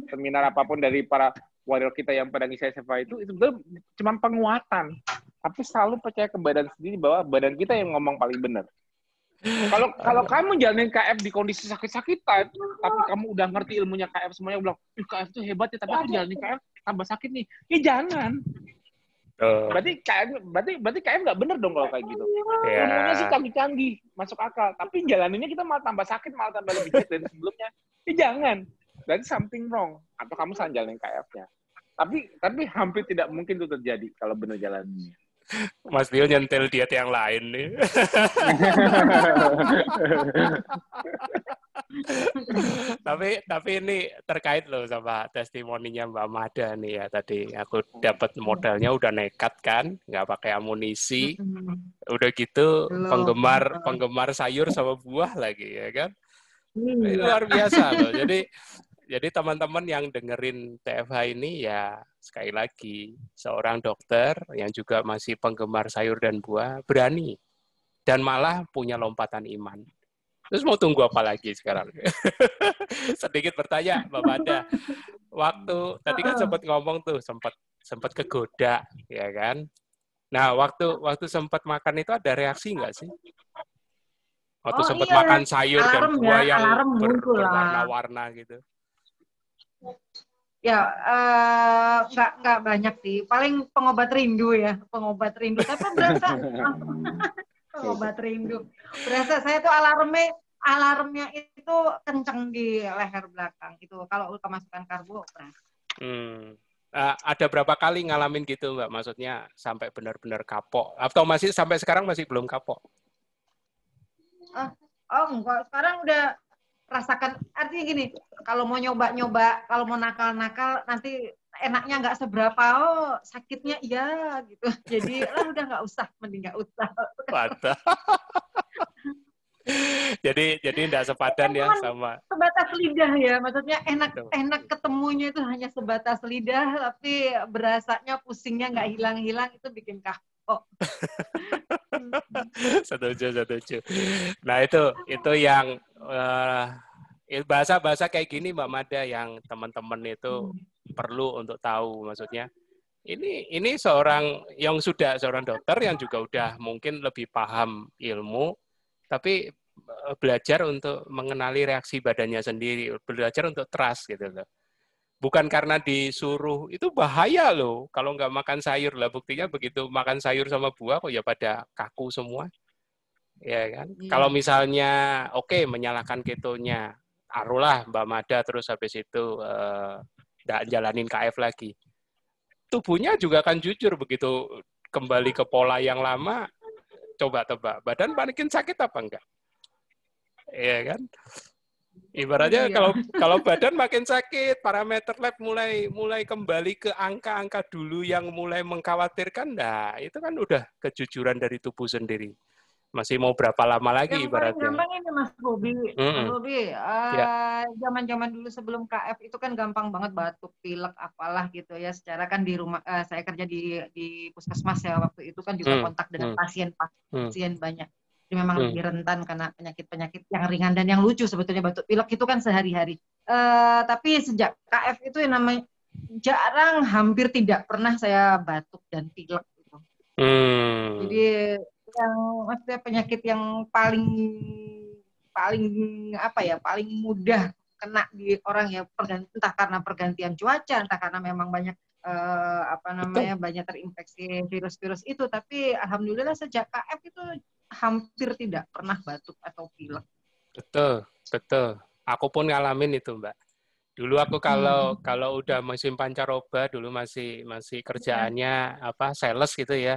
seminar apapun dari para warrior kita yang pada ngisi SFA itu betul cuma penguatan. Tapi selalu percaya ke badan sendiri bahwa badan kita yang ngomong paling benar. Kalau kamu jalanin KF di kondisi sakit-sakitan, tapi kamu udah ngerti ilmunya KF semuanya, bilang, KF itu hebat ya, tapi aku jalanin KF tambah sakit nih. Ya jangan. Berarti KF nggak bener dong kalau kayak gitu. Ilmunya sih canggih-canggih, masuk akal. Tapi jalaninnya kita malah tambah sakit, malah tambah lebih sakit dari sebelumnya. Ya jangan. Berarti something wrong. Atau kamu salah jalanin KF-nya. Tapi hampir tidak mungkin itu terjadi kalau bener jalannya. Mas Dio nyentil diet yang lain nih. tapi ini terkait loh sama testimoninya Mbak Mada nih ya. Tadi aku dapat modalnya udah nekat kan, nggak pakai amunisi. Udah gitu penggemar sayur sama buah lagi ya kan. Luar biasa loh. Jadi teman-teman yang dengerin TFH ini ya sekali lagi seorang dokter yang juga masih penggemar sayur dan buah berani dan malah punya lompatan iman. Terus mau tunggu apa lagi sekarang? Sedikit bertanya Mbak Mada. Tadi kan sempat ngomong tuh sempat kegoda ya kan. Nah, waktu sempat makan itu ada reaksi nggak sih? Waktu sempat makan sayur dan buah yang berwarna-warna gitu. Ya, nggak banyak sih. Paling pengobat rindu ya, Tapi berasa pengobat rindu. Berasa saya tuh alarmnya itu kenceng di leher belakang itu. Kalau kemasukan karbo berasa. Ada berapa kali ngalamin gitu Mbak? Maksudnya sampai benar-benar kapok? Atau masih sampai sekarang masih belum kapok? Enggak. Sekarang udah rasakan, artinya gini, kalau mau nyoba-nyoba, kalau mau nakal-nakal, nanti enaknya nggak seberapa, sakitnya iya, gitu. Jadi, udah nggak usah, mending nggak usah. Mantap. Jadi enggak sepadan ya sama sebatas lidah ya, maksudnya Betul. enak ketemunya itu hanya sebatas lidah, tapi berasanya pusingnya nggak hilang-hilang, itu bikin kapok. Setuju. Nah itu yang bahasa-bahasa kayak gini Mbak Mada yang teman-teman itu perlu untuk tahu. Maksudnya ini seorang dokter yang juga udah mungkin lebih paham ilmu, tapi belajar untuk mengenali reaksi badannya sendiri, belajar untuk trust gitu loh. Bukan karena disuruh, itu bahaya loh. Kalau nggak makan sayur lah, buktinya begitu makan sayur sama buah kok ya pada kaku semua. Ya kan? Kalau misalnya menyalahkan ketonya, taruhlah Mbak Mada terus habis itu nggak jalanin KF lagi. Tubuhnya juga akan jujur begitu kembali ke pola yang lama, coba tebak, badan makin sakit apa enggak? Iya kan? Ibaratnya kalau badan makin sakit, parameter lab mulai kembali ke angka-angka dulu yang mulai mengkhawatirkan, nah itu kan udah kejujuran dari tubuh sendiri. Masih mau berapa lama lagi yang ibaratnya? Yang paling gampang ini Mas Bobi. Mas Bobi, zaman-zaman dulu sebelum KF itu kan gampang banget batuk, pilek, apalah gitu ya. Secara kan di rumah, saya kerja di puskesmas ya, waktu itu kan juga kontak dengan pasien banyak. Jadi memang lebih rentan karena penyakit-penyakit yang ringan dan yang lucu sebetulnya batuk pilek itu kan sehari-hari. Tapi sejak KF itu yang namanya jarang, hampir tidak pernah saya batuk dan pilek gitu. Jadi yang maksudnya penyakit yang paling mudah kena di orang ya, entah karena pergantian cuaca, entah karena memang banyak banyak terinfeksi virus-virus itu, tapi alhamdulillah sejak KF itu hampir tidak pernah batuk atau pilek. Betul. Aku pun ngalamin itu, Mbak. Dulu aku kalau udah musim pancaroba, dulu masih kerjaannya sales gitu ya.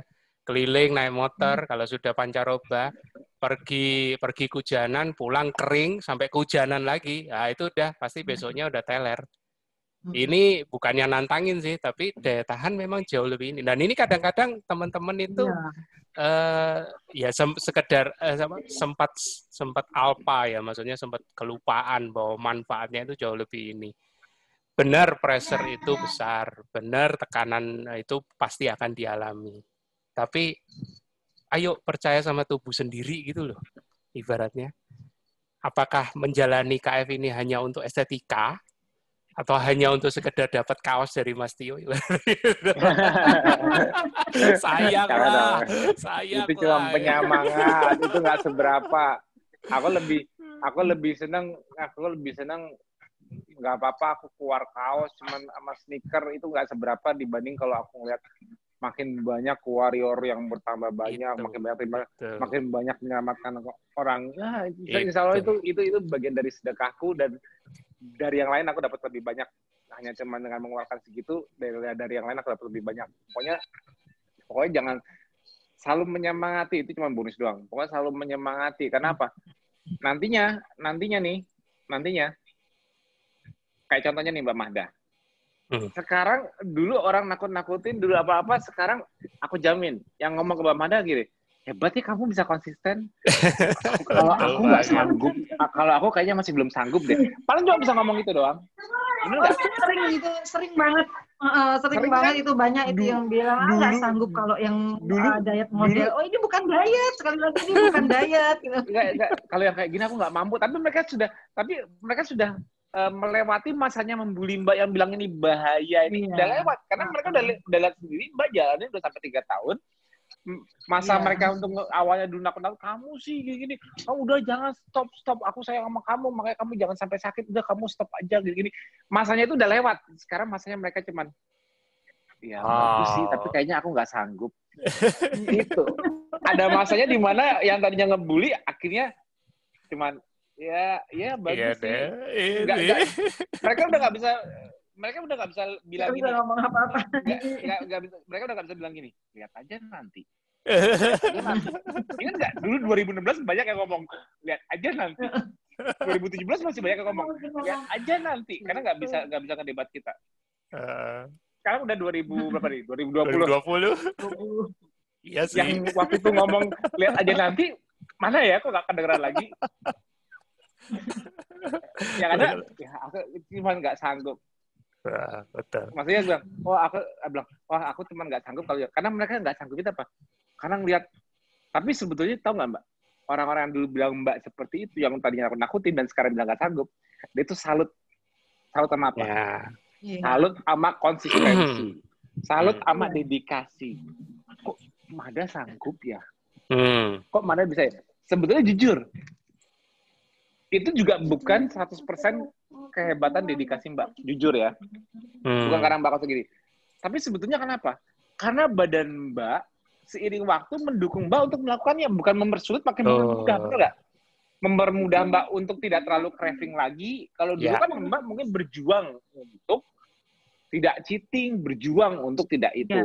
Keliling naik motor, kalau sudah pancaroba, pergi kehujanan, pulang kering sampai kehujanan lagi. Nah, itu udah pasti besoknya udah teler. Ini bukannya nantangin sih, tapi daya tahan memang jauh lebih ini. Dan ini kadang-kadang teman-teman itu sekedar sempat alpa ya, maksudnya sempat kelupaan bahwa manfaatnya itu jauh lebih ini. Benar pressure itu besar, benar tekanan itu pasti akan dialami. Tapi ayo percaya sama tubuh sendiri gitu loh, ibaratnya. Apakah menjalani KF ini hanya untuk estetika atau hanya untuk sekedar dapat kaos dari Mas Tio? Sayang lah. Itu cuma penyemangat, itu nggak seberapa. Aku lebih senang nggak apa-apa aku keluar kaos cuman sama sneaker, itu nggak seberapa dibanding kalau aku ngeliat makin banyak warrior yang bertambah banyak, makin banyak menyelamatkan orang. Ya, insya Allah itu bagian dari sedekahku, dan dari yang lain aku dapat lebih banyak. Hanya cuma dengan mengeluarkan segitu, dari yang lain aku dapat lebih banyak. Pokoknya jangan selalu menyemangati, itu cuma bonus doang. Pokoknya selalu menyemangati. Karena apa? Nantinya kayak contohnya nih Mbak Mahda. Sekarang dulu orang nakut-nakutin, dulu apa-apa, sekarang aku jamin yang ngomong ke Mbak Mahda gini, hebat ya kamu bisa konsisten. Kalau aku nggak sanggup, kalau aku kayaknya masih belum sanggup deh. Paling cuma bisa ngomong itu doang. Bener nggak? Sering banget. Sering banget kan? Itu banyak itu yang bilang nggak sanggup kalau yang diet model. Oh ini bukan diet, sekali lagi ini bukan diet. Gitu. Enggak. Kalau yang kayak gini aku nggak mampu. Tapi mereka sudah melewati masanya membuli Mbak yang bilang ini bahaya ini. Udah lewat. Karena mereka udah lihat sendiri Mbak jalannya udah sampai 3 tahun. Masa mereka untuk awalnya dulu nakut-nakut, kamu sih gini, kamu udah jangan stop, aku sayang sama kamu, makanya kamu jangan sampai sakit, udah kamu stop aja gini. Masanya itu udah lewat. Sekarang masanya mereka cuman ya bagus sih, tapi kayaknya aku nggak sanggup. Gitu. Ada masanya di mana yang tadinya ngebully akhirnya cuman ya bagus sih. Mereka udah nggak bisa bilang gini. Ngomong apa-apa. Mereka udah nggak bisa bilang gini. Lihat aja nanti. Ingat nggak? Dulu 2016 banyak yang ngomong lihat aja nanti. 2017 masih banyak yang ngomong lihat aja nanti. Karena nggak bisa ngedebat kita. Sekarang udah 2020. Iya sih. Yang waktu itu ngomong lihat aja nanti, mana ya? Kok nggak kedengeran lagi? Yang ada, ya aku cuma nggak sanggup. Betul. Maksudnya bilang, aku cuma nggak sanggup kalau karena mereka nggak sanggup itu apa? Karena ngelihat. Tapi sebetulnya tahu nggak Mbak? Orang-orang yang dulu bilang Mbak seperti itu, yang tadinya aku nakutin dan sekarang bilang nggak sanggup, dia itu salut sama apa? Ya. Salut sama konsistensi, salut sama dedikasi. Kok Mada sanggup ya? Kok Mada bisa ya? Sebetulnya jujur, itu juga bukan 100% kehebatan dedikasi Mbak, jujur ya. Bukan karena Mbak segini. Tapi sebetulnya kenapa? Karena badan Mbak seiring waktu mendukung Mbak untuk melakukannya, bukan mempersulit, makin mempermudah, betul nggak? Mempermudah Mbak untuk tidak terlalu craving lagi. Kalau dulu kan Mbak mungkin berjuang untuk tidak cheating, berjuang untuk tidak itu.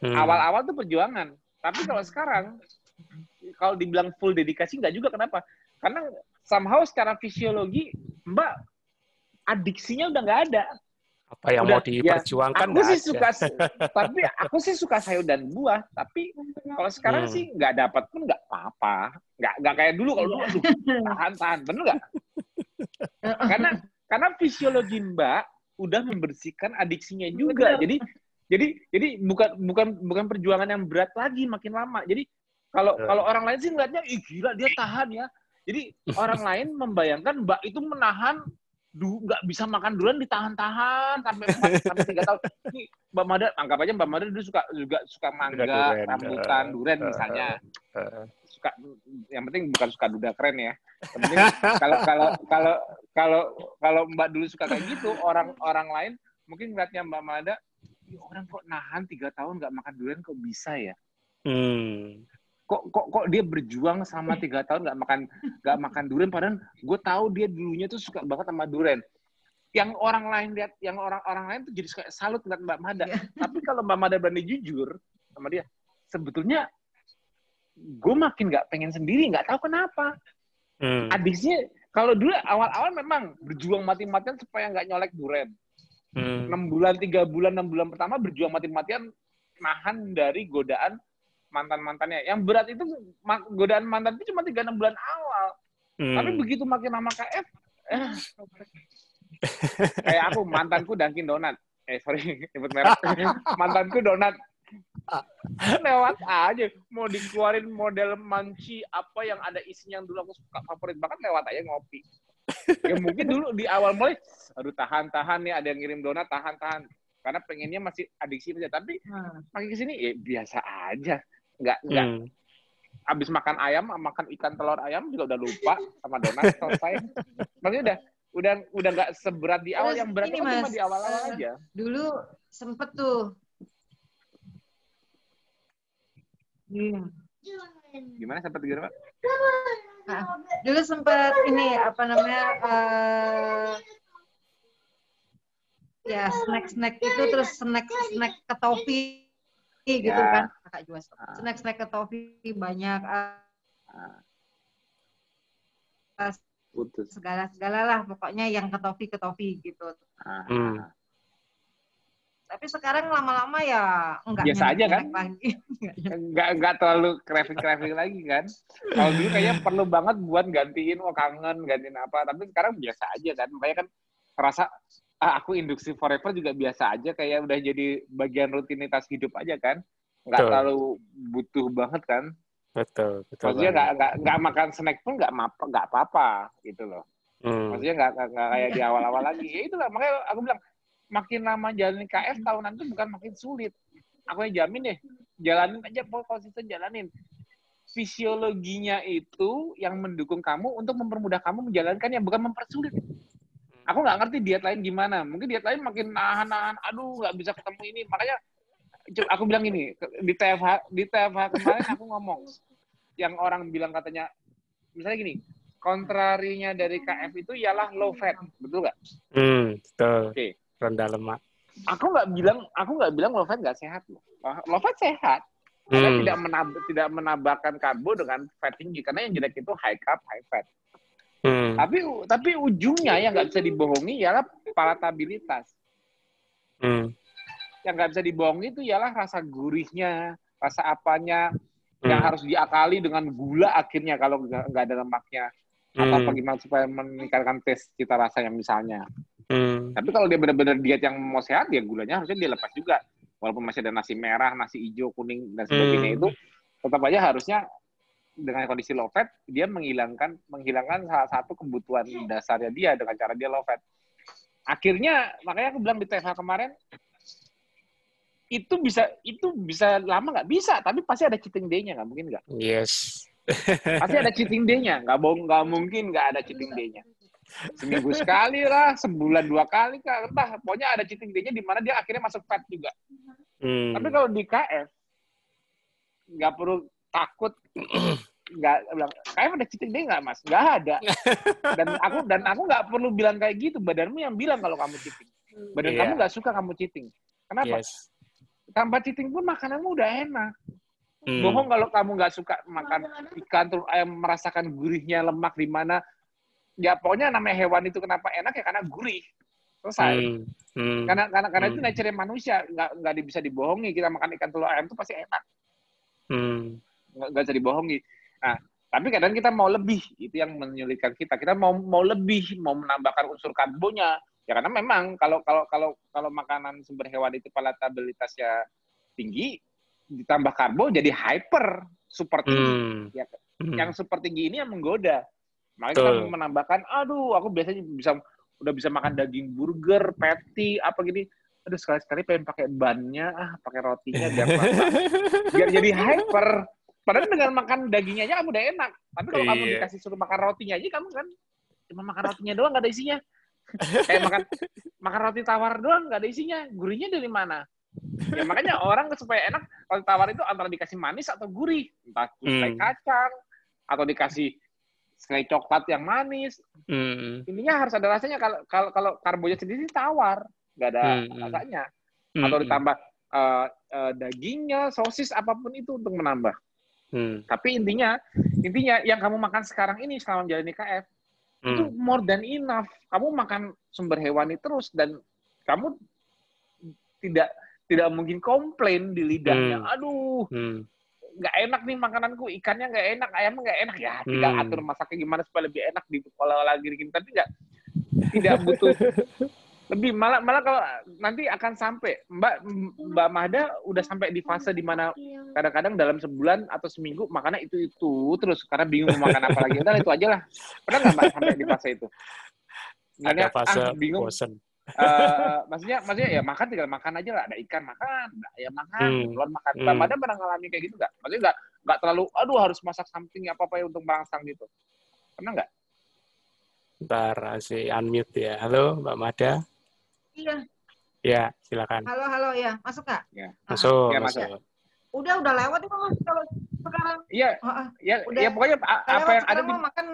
Awal-awal tuh perjuangan. Tapi kalau sekarang, kalau dibilang full dedikasi, nggak juga. Kenapa? Karena somehow secara fisiologi, Mbak adiksinya udah nggak ada. Apa yang udah, mau diperjuangkan ya, aku sih suka sayur dan buah, tapi kalau sekarang sih nggak dapat pun nggak apa-apa. Nggak kayak dulu. Kalau dulu tahan, bener nggak? Karena fisiologi Mbak udah membersihkan adiksinya juga. Jadi bukan perjuangan yang berat lagi makin lama. Jadi kalau orang lain sih ngeliatnya, ih gila dia tahan ya. Jadi orang lain membayangkan Mbak itu menahan, nggak bisa makan durian ditahan-tahan sampai 3 tahun. Ini Mbak Mada, anggap aja Mbak Mada dulu suka mangga, rambutan, durian misalnya. Suka, yang penting bukan suka duda keren ya. Yang penting kalau Mbak dulu suka kayak gitu, orang lain mungkin ngeliatnya Mbak Mada, orang kok nahan 3 tahun nggak makan durian kok bisa ya? Kok dia berjuang sama 3 tahun nggak makan durian, padahal gue tahu dia dulunya tuh suka banget sama durian. Yang orang lain lihat, yang orang lain tuh jadi kayak salut ngeliat Mbak Mada. Tapi kalau Mbak Mada berani jujur sama dia, sebetulnya gue makin nggak pengen sendiri, nggak tahu kenapa. Adiksinya kalau dulu awal-awal memang berjuang mati-matian supaya nggak nyolek durian. 6 bulan, 3 bulan, 6 bulan pertama berjuang mati-matian nahan dari godaan mantan-mantannya. Yang berat itu godaan mantan itu cuma 3-6 bulan awal. Tapi begitu makin lama KF, kayak aku, mantanku Dunkin Donat. Sorry, nyebut merek. Mantanku donat. Lewat aja. Mau dikeluarin model manci apa yang ada isinya yang dulu aku suka favorit banget, lewat aja ngopi. Ya mungkin dulu di awal mulai, aduh tahan nih, ada yang ngirim donat, tahan. Karena pengennya masih adiksi aja. Tapi makin kesini, ya biasa aja. Nggak abis makan ayam, makan ikan telur ayam juga udah lupa sama donat, selesai. Maksudnya udah nggak seberat di awal. Yang berat itu cuma di awal-awal aja. Dulu sempet tuh. Gimana sempet gitu Pak? Nah, dulu sempat ini apa namanya ya snack itu, terus snack ke topi gitu kan, kakak jual snack ke topi banyak segala lah pokoknya yang ke topi gitu. Tapi sekarang lama-lama ya enggak biasa aja kan? Lagi. Enggak terlalu craving lagi kan? Kalau dulu kayaknya perlu banget buat gantiin, gantiin apa. Tapi sekarang biasa aja kan. Makanya kan terasa, aku induksi forever juga biasa aja. Kayak udah jadi bagian rutinitas hidup aja kan. Enggak terlalu butuh banget kan. Betul. Maksudnya enggak makan snack pun enggak apa-apa gitu loh. Maksudnya enggak kayak di awal-awal lagi. Ya itulah, makanya aku bilang, makin lama jalanin KF tahunan itu bukan makin sulit. Aku yang jamin deh, jalanin aja, konsisten jalanin. Fisiologinya itu yang mendukung kamu untuk mempermudah kamu menjalankannya, bukan mempersulit. Aku nggak ngerti diet lain gimana. Mungkin diet lain makin nahan, aduh nggak bisa ketemu ini. Makanya aku bilang ini, di TFH kemarin aku ngomong, yang orang bilang katanya, misalnya gini, kontrarinya dari KF itu ialah low fat, betul nggak? Betul. Oke. Rendah lemak. Aku nggak bilang low fat nggak sehat loh. Low fat sehat. Karena tidak menambahkan karbo dengan fat tinggi. Karena yang jelek itu high carb, high fat. Tapi ujungnya yang nggak bisa dibohongi ialah palatabilitas. Yang nggak bisa dibohongi itu ialah rasa gurihnya, rasa apanya yang harus diakali dengan gula akhirnya kalau nggak ada lemaknya. atau apa gimana supaya meningkatkan tes cita rasanya misalnya. Tapi kalau dia benar-benar diet yang mau sehat, ya gulanya harusnya dia lepas juga. Walaupun masih ada nasi merah, nasi hijau, kuning, dan sebagainya itu, tetap aja harusnya dengan kondisi low fat, dia menghilangkan salah satu kebutuhan dasarnya dia dengan cara dia low fat. Akhirnya, makanya aku bilang di TFH kemarin, itu bisa lama nggak bisa, tapi pasti ada cheating day-nya, nggak mungkin nggak? Yes. Pasti ada cheating day-nya, nggak mungkin nggak ada cheating day-nya. Seminggu sekali lah, sebulan 2 kali kah, entah, pokoknya ada cheating day-nya di mana dia akhirnya masuk fat juga. Tapi kalau di KF, nggak perlu takut, nggak bilang, KF ada cheating day nggak mas? Nggak ada. Dan aku nggak perlu bilang kayak gitu, badanmu yang bilang kalau kamu cheating. Badan kamu nggak suka kamu cheating. Kenapa? Yes. Tanpa cheating pun makananmu udah enak. Bohong kalau kamu nggak suka makan ikan, terus merasakan gurihnya lemak di mana. Ya pokoknya namanya hewan itu kenapa enak ya karena gurih. Selesai. Karena itu nature manusia, nggak bisa dibohongi. Kita makan ikan, telur, ayam itu pasti enak. Nggak bisa dibohongi. Nah, tapi kadang kita mau lebih, itu yang menyulitkan kita. Kita mau lebih, mau menambahkan unsur karbonya. Ya karena memang kalau makanan sumber hewan itu palatabilitasnya tinggi, ditambah karbo jadi hyper, super tinggi. Ya, yang super tinggi ini yang menggoda. Makanya kita menambahkan, aduh, aku biasanya udah bisa makan daging burger, patty, apa gini. Aduh, sekali-sekali pengen pakai bannya, pakai rotinya biar jadi hyper. Padahal dengan makan dagingnya aja kamu udah enak. Tapi kalau kamu dikasih suruh makan rotinya aja, kamu kan cuma makan rotinya doang, nggak ada isinya. Kayak makan roti tawar doang, nggak ada isinya. Gurihnya dari mana? Ya makanya orang supaya enak, roti tawar itu antara dikasih manis atau gurih. Entah selai kacang, atau dikasih selai coklat yang manis. Intinya harus ada rasanya. Kalau karbonya sendiri tawar, nggak ada rasanya. Atau ditambah dagingnya, sosis, apapun itu untuk menambah. Tapi intinya yang kamu makan sekarang ini selama menjalani KF, itu more than enough. Kamu makan sumber hewani terus, dan kamu tidak mungkin komplain di lidahnya. Aduh, nggak enak nih makananku, ikannya nggak enak, ayamnya nggak enak. Ya, tinggal atur masaknya gimana supaya lebih enak di pola gini. Tapi tidak butuh lebih. Malah kalau nanti akan sampai Mbak Mahda udah sampai di fase dimana kadang-kadang dalam sebulan atau seminggu makannya itu terus karena bingung mau makan apa lagi. Udah itu aja lah. Pernah nggak Mbak sampai di fase itu? Ada fase bingung. bosen. Maksudnya ya makan, tinggal makan aja lah. Ada ikan makan, ada ayam makan, telur makan. Mbak Mahda pernah ngalamin kayak gitu nggak? Maksudnya nggak terlalu, aduh harus masak something apa ya untuk merangsang gitu. Pernah nggak? Ntar si unmute ya. Halo Mbak Mahda. Iya. Ya, silakan. Halo ya, masuk nggak? Ya. Masuk. Udah lewat itu mas kalau sekarang. Iya. Ya pokoknya apa yang ada mau makan.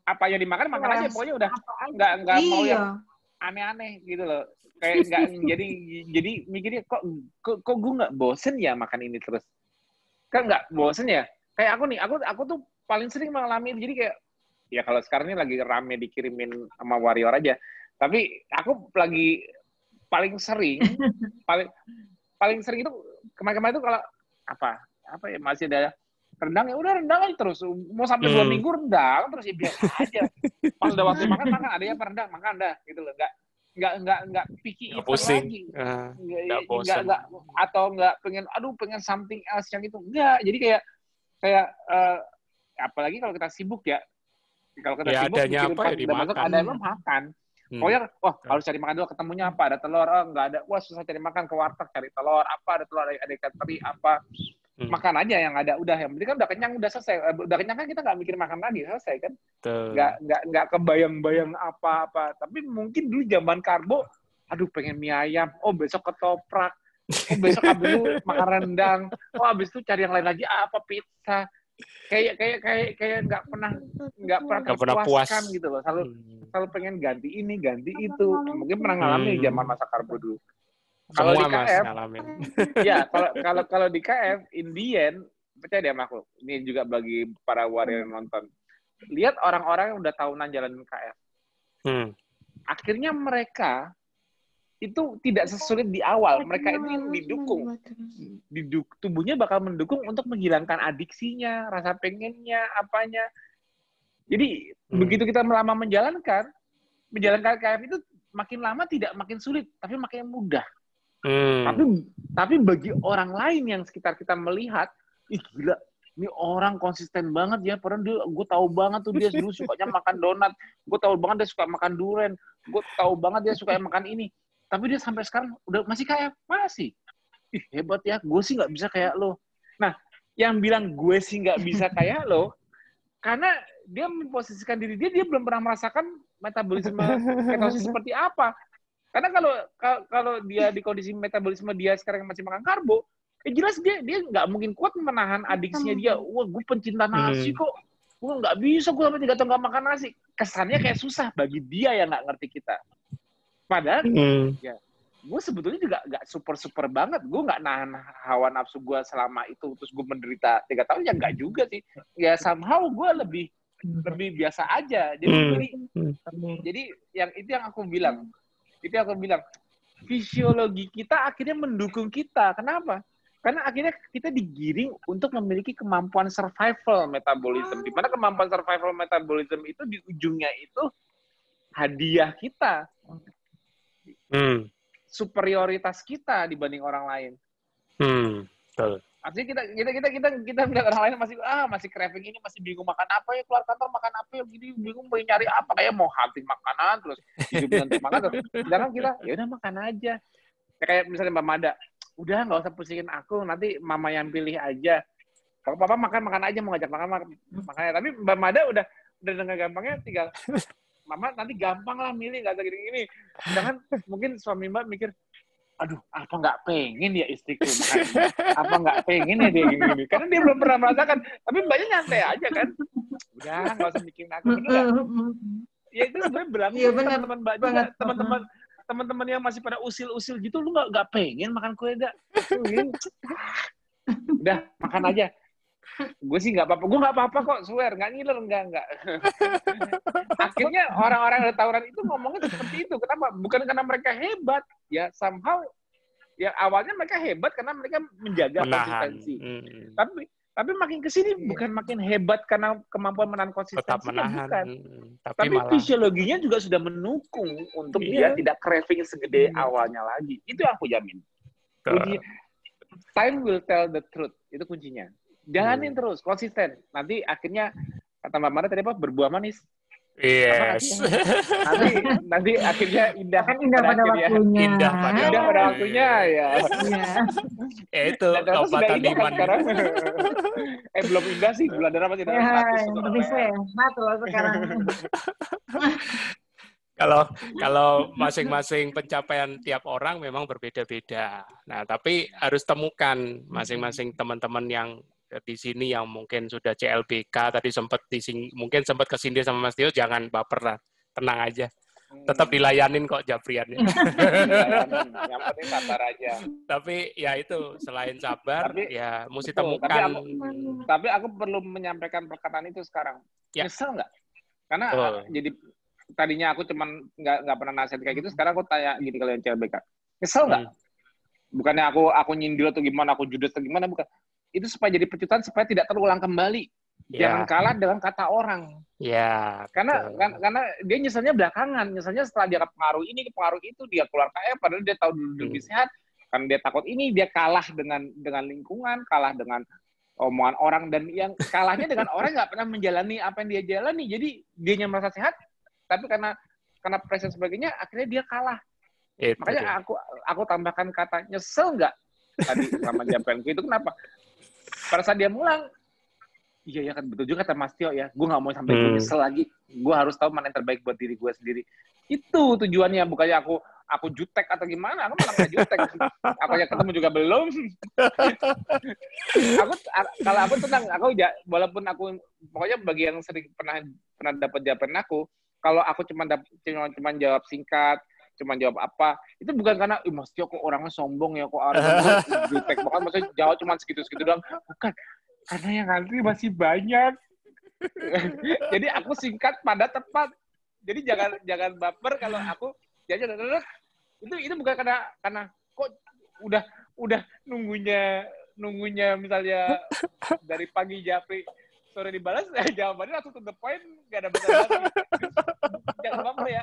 Apa yang dimakan makan aja, pokoknya udah nggak mau yang aneh-aneh gitu loh. Kayak nggak jadi mikirnya kok gue nggak bosen ya makan ini terus. Kan nggak bosen ya. Kayak aku nih, aku tuh paling sering mengalami, jadi kayak ya kalau sekarang ini lagi rame dikirimin sama Warrior aja. Tapi aku lagi paling sering itu kemarin itu kalau apa ya masih ada rendang, ya udah rendang aja terus. Mau sampai 2 minggu rendang terus, ya biasa aja. Pas udah waktu makan ada ya rendang, makan dah gitu loh. Nggak picky eater lagi. Nggak atau nggak pengen something else yang itu. Enggak. Jadi kayak apalagi kalau kita sibuk ya. Kalau kita sibuk adanya apa ya dimakan. Ada yang makan. Pokoknya, harus cari makan dulu, ketemunya apa, ada telur, nggak ada, susah cari makan, ke warteg cari telur, apa, ada telur, ada ikan teri, apa, makan aja yang ada, udah, yang penting kan udah kenyang, udah selesai, udah kenyang kan kita nggak mikir makan lagi, selesai kan, nggak kebayang-bayang apa-apa, tapi mungkin dulu zaman karbo, aduh pengen mie ayam, besok ketoprak, besok habis itu makan rendang, habis itu cari yang lain lagi, apa, pizza, kayak nggak pernah terpuaskan gitu loh, selalu pengen ganti ini ganti itu. Mungkin pernah ngalamin zaman masa karbo dulu. Kalau di KF ya kalau di KF Indian, percaya deh sama aku, ini juga bagi para warrior yang nonton, lihat orang-orang yang udah tahunan jalanin KF, akhirnya mereka itu tidak sesulit di awal. Mereka ini didukung. Tubuhnya bakal mendukung untuk menghilangkan adiksinya, rasa pengennya, apanya. Jadi begitu kita lama menjalankan KF itu makin lama tidak makin sulit, tapi makin mudah. Tapi bagi orang lain yang sekitar kita melihat, ih gila, ini orang konsisten banget ya, padahal gue tahu banget tuh dia dulu sukanya makan donat, gue tahu banget dia suka makan durian, gue tahu banget dia suka makan ini, tapi dia sampai sekarang udah masih kayak masih. Ih hebat ya, gue sih nggak bisa kayak lo. Nah, yang bilang gue sih nggak bisa kayak lo, karena dia memposisikan diri dia belum pernah merasakan metabolisme ketosis seperti apa. Karena kalau dia di kondisi metabolisme dia sekarang masih makan karbo, jelas dia nggak mungkin kuat menahan adiksinya dia. Wah, gue pencinta nasi kok. Gue nggak bisa, gue sampai 3 tahun nggak makan nasi. Kesannya kayak susah bagi dia yang nggak ngerti kita. Padahal, ya, gue sebetulnya juga nggak super banget. Gue nggak nahan hawa nafsu gue selama itu, terus gue menderita 3 tahun, ya nggak juga sih. Ya somehow gue lebih biasa aja. Jadi yang itu yang aku bilang. Fisiologi kita akhirnya mendukung kita. Kenapa? Karena akhirnya kita digiring untuk memiliki kemampuan survival metabolism. Di mana kemampuan survival metabolism itu di ujungnya itu hadiah kita. Superioritas kita dibanding orang lain. Betul. Artinya kita melihat orang lain masih craving ini, masih bingung makan apa ya, keluar kantor makan apa ya, gini bingung mau nyari apa, kayak mau hunting makanan terus hidup untuk makan terus. Sedangkan kita ya udah makan aja. Kayak misalnya Mbak Mada, udah nggak usah pusingin aku, nanti mama yang pilih aja. Kalau papa makan aja, mau ngajak makan makannya. Tapi Mbak Mada udah dengan gampangnya tinggal mama nanti gampang lah milih, nggak usah gini-gini. Sedangkan mungkin suami Mbak mikir, aduh, apa nggak pengen ya istriku makan ini? Apa nggak pengen ya dia gini-gini? Karena dia belum pernah merasakan. Tapi Mbaknya nyantai aja kan. Udah, nggak usah bikin aku. Bener nggak? Ya itu sebenarnya berlaku teman-teman Mbak juga. Teman-teman yang masih pada usil-usil gitu, lu nggak pengen makan kue dah? Udah, makan aja. Gue sih nggak apa-apa. Gue nggak apa-apa kok, swear. Nggak ngiler, nggak. Akhirnya orang-orang yang tawuran itu ngomongnya seperti itu. Kenapa? Bukan karena mereka hebat. Ya, somehow, ya awalnya mereka hebat karena mereka menjaga konsistensi. Tapi makin kesini bukan makin hebat karena kemampuan menahan konsistensi. Tetap menahan. Bukan. Tapi malah fisiologinya juga sudah mendukung untuk dia tidak craving segede awalnya lagi. Itu yang aku jamin. Time will tell the truth. Itu kuncinya. Jalanin terus, konsisten. Nanti akhirnya, kata Mbak Mara tadi apa? Berbuah manis. Yes. Nanti akhirnya indah. Kan indah pada waktunya. Indah pada waktunya, ya. Ya itu, obat iman. Sekarang. Belum indah sih. Bulan darah masih dalam 100. Lebih sehat loh sekarang. Kalau masing-masing pencapaian tiap orang memang berbeda-beda. Nah, tapi harus temukan masing-masing teman-teman yang di sini yang mungkin sudah CLBK tadi mungkin sempat kesindir sama Mas Tio, jangan baper lah, tenang aja. Tetap dilayanin kok Japriannya. Yang penting sabar aja. Tapi ya itu, selain sabar, ya mesti temukan. Tapi aku perlu menyampaikan perkataan itu sekarang. Ya. Nyesel nggak? Karena jadi tadinya aku cuman nggak pernah nasihat kayak gitu, sekarang aku tanya gini kalau yang CLBK. Nyesel nggak? Bukannya aku nyindir atau gimana, aku judes atau gimana, bukan. Itu supaya jadi pecutan, supaya tidak terulang kembali. Jangan kalah dengan kata orang. Ya. Karena dia nyeselnya belakangan. Nyeselnya setelah dia pengaruh ini, pengaruh itu, dia keluar KF, padahal dia tahu lebih sehat. Karena dia takut ini, dia kalah dengan lingkungan, kalah dengan omongan orang, dan yang kalahnya dengan orang nggak pernah menjalani apa yang dia jalani. Jadi dianya merasa sehat, tapi karena pressure sebagainya, akhirnya dia kalah. Makanya aku tambahkan kata nyesel nggak tadi sama Japrianku itu. Kenapa? Pada saat dia mulang, iya ya kan, betul juga kata Mas Tio ya, gue nggak mau sampai gue nyesel lagi, gue harus tahu mana yang terbaik buat diri gue sendiri. Itu tujuannya, bukannya aku jutek atau gimana, aku malah nggak jutek. Aku yang ketemu juga belum. Kalau aku tenang, walaupun aku pokoknya bagi yang sering pernah dapat jawaban aku, kalau aku cuma jawab singkat, cuma jawab apa, itu bukan karena Mas Tio kok orangnya sombong ya, kok orangnya jutek banget, maksudnya jawab cuma segitu-segitu doang. Bukan, karena yang ngantri masih banyak. Jadi aku singkat, padat, tepat. Jadi jangan baper kalau aku itu bukan karena kok udah nunggunya misalnya dari pagi Japri sore dibalas, jawabannya langsung to the point, nggak ada basa-basi. Jangan baper ya,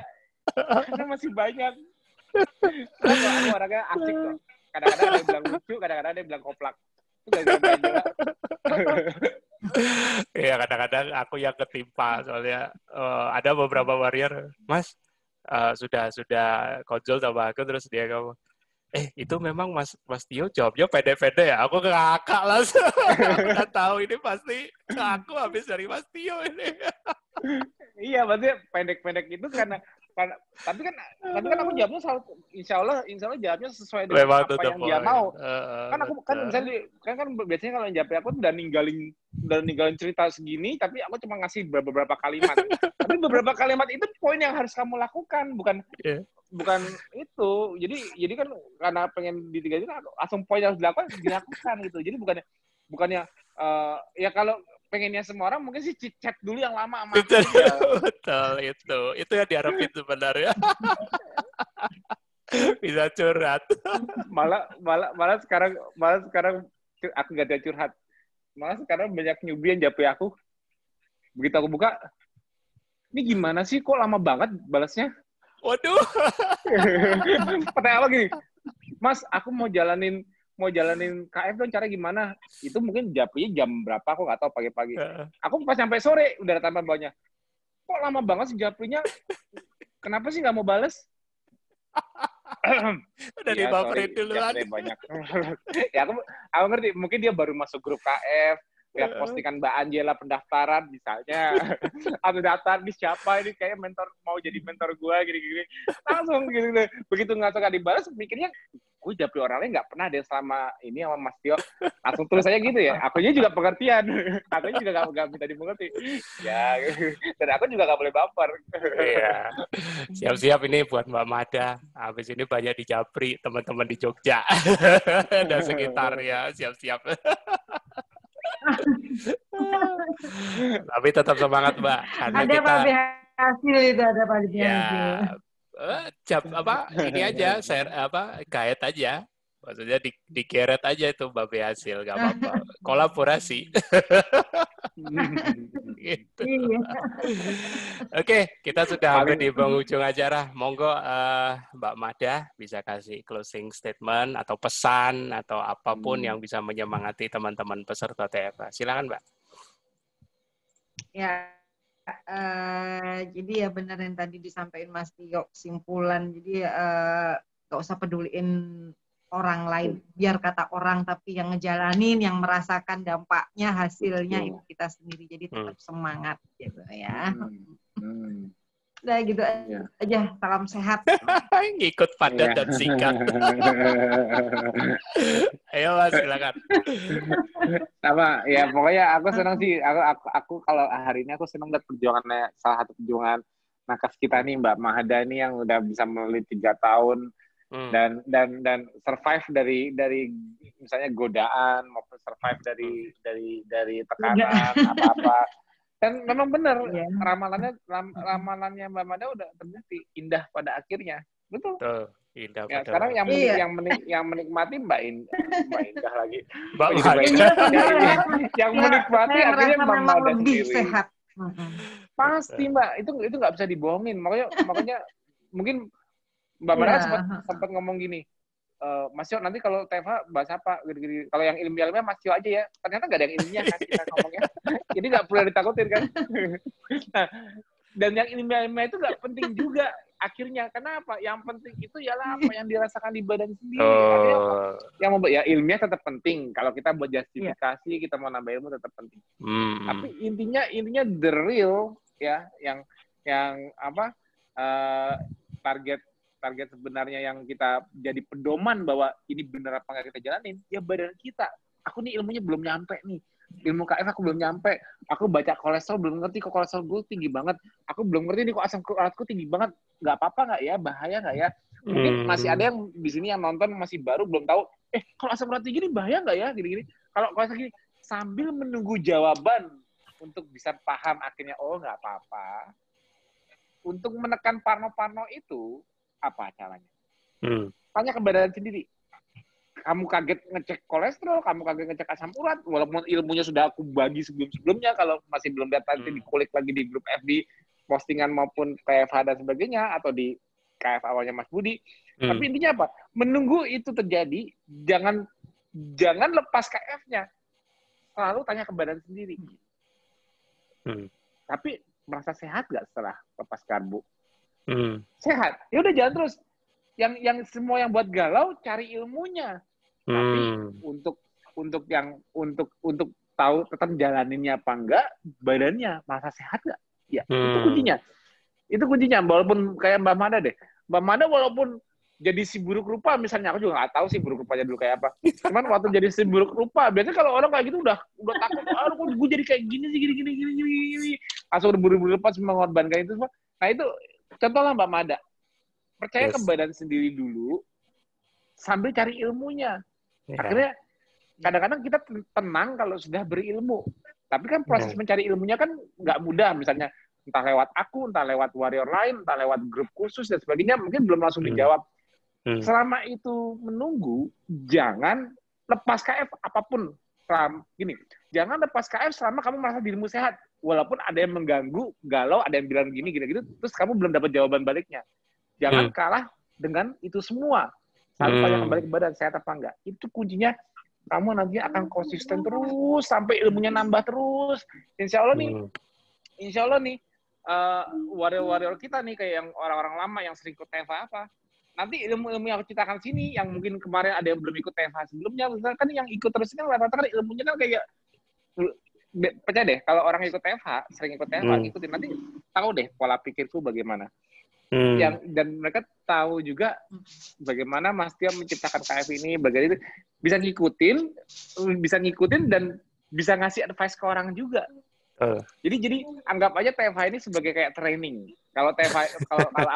karena masih banyak. Karena aku orangnya asik kok. Kadang-kadang ada yang bilang lucu, kadang-kadang ada yang bilang koplak. Itu gara-gara main bola. Iya, kadang-kadang aku yang ketimpa soalnya ada beberapa warrior, Mas sudah konsul sama aku terus dia ngomong, itu memang Mas Tio jawabnya pede-pede ya. Aku ngakak langsung. Aku udah tahu ini pasti aku habis dari Mas Tio ini. Iya, berarti pendek-pendek itu karena tapi kan aku jawabnya selalu insya Allah jawabnya sesuai dengan Memang apa yang dia mau. Kan aku kan betul. misalnya kan biasanya kalau jawab aku udah ninggalin cerita segini, tapi aku cuma ngasih beberapa kalimat. Tapi beberapa kalimat itu poin yang harus kamu lakukan, bukan itu. Jadi kan karena pengen ditinggalin langsung poin yang harus dilakukan gitu. Jadi bukannya ya kalau pengennya semua orang mungkin sih chat dulu yang lama sama aku. Betul, itu yang diharapin sebenarnya. Bisa curhat. Malah sekarang aku gak ada curhat. Malah sekarang banyak newbie yang japri aku. Begitu aku buka, ini gimana sih kok lama banget balasnya? Waduh. Pertanyaan apa gini, Mas, aku mau jalanin KF dong, cara gimana? Itu mungkin japrinya jam berapa, aku nggak tahu, pagi-pagi. Aku pas sampai sore, udah ada tambahan bawahnya. Kok lama banget sih japrinya? Kenapa sih nggak mau bales? Udah dibaperin duluan. Banyak. Ya, aku ngerti, mungkin dia baru masuk grup KF, lihat postingan Mbak Angela pendaftaran misalnya, atau daftar di siapa ini, kayak mau jadi mentor gue gini-gini, langsung gitu. Begitu nggak suka dibalas, mikirnya gue japri orang lain nggak pernah deh sama ini sama Mas Tio, langsung terus aja gitu ya. Akunya juga pengertian, akunya juga nggak minta dimengerti ya, dan aku juga nggak boleh baper. Iya, siap-siap ini buat Mbak Mada. Habis ini banyak di Japri, teman-teman di Jogja dan sekitarnya, siap-siap. Tapi tetap semangat, Mbak. Karena ada kita hasil itu, ada Pak hasil. Ini aja, gaet aja. Maksudnya digeret aja itu Mbak hasil, nggak apa-apa. Kolaborasi. Gitu. Oke, kita sudah hampir di penghujung acara. Monggo Mbak Mada bisa kasih closing statement atau pesan atau apapun yang bisa menyemangati teman-teman peserta TFA. Silakan, Mbak. Ya, jadi ya benar yang tadi disampaikan Mas Tio, kesimpulan. Jadi nggak usah peduliin orang lain, biar kata orang, tapi yang ngejalanin, yang merasakan dampaknya, hasilnya itu kita sendiri. Jadi tetap semangat gitu ya. Udah gitu aja, salam sehat. Ngikut padat dan singkat. Ayo Mas, silakan. Sama ya, pokoknya aku senang sih. Aku kalau hari ini aku senang lihat perjuangannya, salah satu perjuangan nakas kita nih, Mbak Mahada nih, yang udah bisa melalui 3 tahun dan survive dari misalnya godaan maupun survive dari tekanan apa-apa. Dan memang benar ramalannya Mbak Mada udah terbukti indah pada akhirnya. Betul. Indah ya, sekarang yang menikmati Mbak Indah lagi. Mbak Mada. Yang menikmati akhirnya Mbak Mada lebih sendiri. Sehat. Pasti Mbak, itu nggak bisa dibohongin. Makanya mungkin Mbak Mada sempat ngomong gini, Mas Tio, nanti kalau TFH bahas apa? Gini. Kalau yang ilmiah Mas Tio aja ya. Ternyata nggak ada yang ilmiah kan kita ngomongnya. Jadi nggak perlu ditakutin kan. Nah, dan yang ilmiah itu nggak penting juga akhirnya. Kenapa? Yang penting itu ialah apa yang dirasakan di badan sendiri. Yang ya ilmiah tetap penting. Kalau kita buat justifikasi, kita mau nambah ilmu tetap penting. Tapi intinya the real ya, yang apa? Target sebenarnya yang kita jadi pedoman bahwa ini benar apa nggak kita jalanin, ya badan kita. Aku nih ilmunya belum nyampe nih. Ilmu KF aku belum nyampe. Aku baca kolesterol belum ngerti kok kolesterol gue tinggi banget. Aku belum ngerti nih kok asam uratku tinggi banget. Nggak apa-apa nggak ya? Bahaya nggak ya? Mungkin masih ada yang di sini yang nonton masih baru belum tahu. Kalau asam urat tinggi ini bahaya nggak ya? Gini-gini. Kalau gini, sambil menunggu jawaban untuk bisa paham akhirnya, oh nggak apa-apa. Untuk menekan parno-parno itu, apa caranya? Tanya ke badan sendiri. kamu kaget ngecek kolesterol, kamu kaget ngecek asam urat, walaupun ilmunya sudah aku bagi sebelum-sebelumnya, kalau masih belum lihat nanti dikulik lagi di grup FB, postingan maupun KFH dan sebagainya, atau di KF awalnya Mas Budi. Tapi intinya apa? Menunggu itu terjadi, jangan lepas KF-nya. Selalu tanya ke badan sendiri. Tapi merasa sehat nggak setelah lepas karbo? Sehat. Ya udah jalan terus. Yang semua yang buat galau cari ilmunya. Tapi untuk tahu tetap jalaninnya apa enggak, badannya merasa sehat nggak? Ya, itu kuncinya. Itu kuncinya. Walaupun kayak Mbak Mada deh. Mbak Mada walaupun jadi si buruk rupa, misalnya aku juga nggak tahu sih buruk rupanya dulu kayak apa. Cuman waktu jadi si buruk rupa, biasanya kalau orang kayak gitu udah takut, aduh gue jadi kayak gini sih, gini. Langsung buru-buru lepas mengorbankan itu semua. Nah itu contohnya Mbak Mada. Percaya ke badan sendiri dulu, sambil cari ilmunya. Akhirnya kadang-kadang kita tenang kalau sudah berilmu. Tapi kan proses mencari ilmunya kan nggak mudah. Misalnya entah lewat aku, entah lewat warrior lain, entah lewat grup khusus dan sebagainya, mungkin belum langsung dijawab. Selama itu menunggu, jangan lepas KF apapun. Gini, jangan lepas KF selama kamu merasa dirimu sehat. Walaupun ada yang mengganggu, galau, ada yang bilang gini, terus kamu belum dapat jawaban baliknya. Jangan kalah dengan itu semua. Selalu tanya kembali ke badan, sehat apa enggak. Itu kuncinya, kamu nanti akan konsisten terus, sampai ilmunya nambah terus. Insya Allah nih, warrior-warrior kita nih, kayak yang orang-orang lama yang sering ikut TFA apa, nanti ilmu-ilmu yang aku ceritakan sini, yang mungkin kemarin ada yang belum ikut TFA sebelumnya, kan yang ikut terus kan rata-rata kan ilmunya kan kayak, percaya deh, kalau orang ikut TFA, sering ikut TFA, ikutin, nanti tahu deh pola pikirku bagaimana. Dan mereka tahu juga bagaimana Mas Tio menciptakan KF ini, bagaimana bisa ngikutin dan bisa ngasih advice ke orang juga. Jadi anggap aja TFA ini sebagai kayak training. Kalau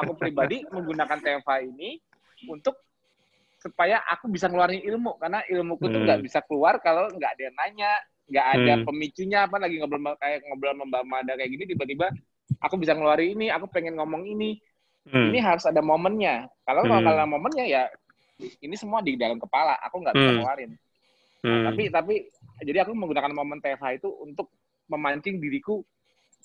aku pribadi menggunakan TFA ini untuk supaya aku bisa ngeluarin ilmu, karena ilmuku tuh nggak bisa keluar kalau nggak ada yang nanya, nggak ada pemicunya, apa lagi ngobrol sama Mbak Mada kayak gini, tiba-tiba aku bisa ngeluarin ini, aku pengen ngomong ini. Ini harus ada momennya. Kalau ada momennya ya ini semua di dalam kepala, aku nggak bisa ngeluarin. Nah, tapi jadi aku menggunakan momen TFA itu untuk memancing diriku,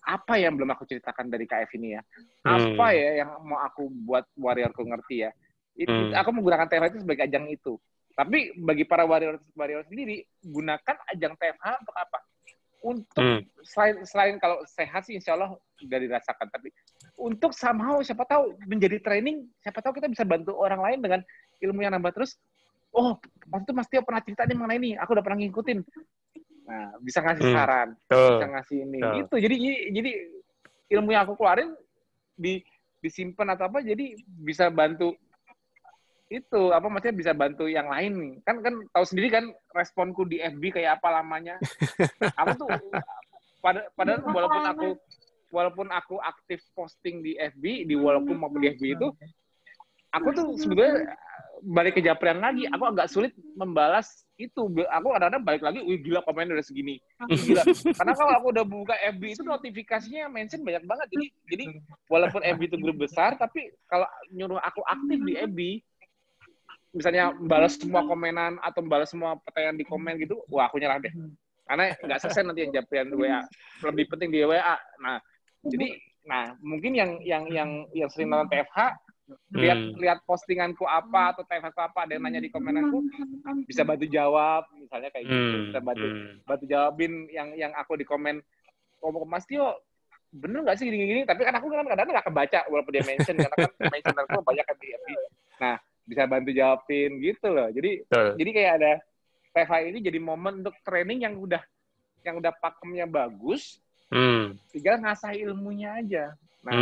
apa yang belum aku ceritakan dari KF ini ya, apa ya yang mau aku buat warriorku ngerti ya. Aku menggunakan TFA itu sebagai ajang itu. Tapi bagi para warrior sendiri, gunakan ajang TFA untuk apa? Untuk selain kalau sehat sih insya Allah udah dirasakan, tapi untuk somehow siapa tahu menjadi training, siapa tahu kita bisa bantu orang lain dengan ilmu yang nambah terus. Oh, waktu itu Mas Tio pernah cerita nih mengenai ini, aku udah pernah ngikutin. Nah, bisa ngasih saran, bisa ngasih ini. Gitu. Jadi ilmu yang aku keluarin disimpan atau apa, jadi bisa bantu itu, apa maksudnya bisa bantu yang lain. Kan tahu sendiri kan responku di FB kayak apa lamanya. Aku tuh padahal walaupun aku aktif posting di FB, walaupun mau di FB itu, aku tuh sebetulnya balik ke Japrian lagi, aku agak sulit membalas itu. Aku kadang-kadang balik lagi, wih gila komen udah segini. Gila. Karena kalau aku udah buka FB itu notifikasinya mention banyak banget. Jadi walaupun FB itu grup besar, tapi kalau nyuruh aku aktif di FB, misalnya balas semua komenan atau balas semua pertanyaan di komen gitu, wah aku nyerah deh. Karena nggak selesai nanti yang Japrian WA. Lebih penting di WA. Nah, jadi mungkin yang sering nonton TFH, lihat postinganku apa atau TFH apa, ada yang nanya di komenanku, bisa bantu jawab, misalnya kayak gitu, bisa bantu jawabin yang aku di komen, Mas Tio, bener nggak sih gini-gini? Tapi kan aku kan kadang-kadang nggak kebaca walaupun dia mention, karena kan mention aku banyak kan di FB. Nah, bisa bantu jawabin gitu loh. Jadi kayak ada TFH ini jadi momen untuk training yang udah pakemnya bagus, tinggal ngasah ilmunya aja. Nah,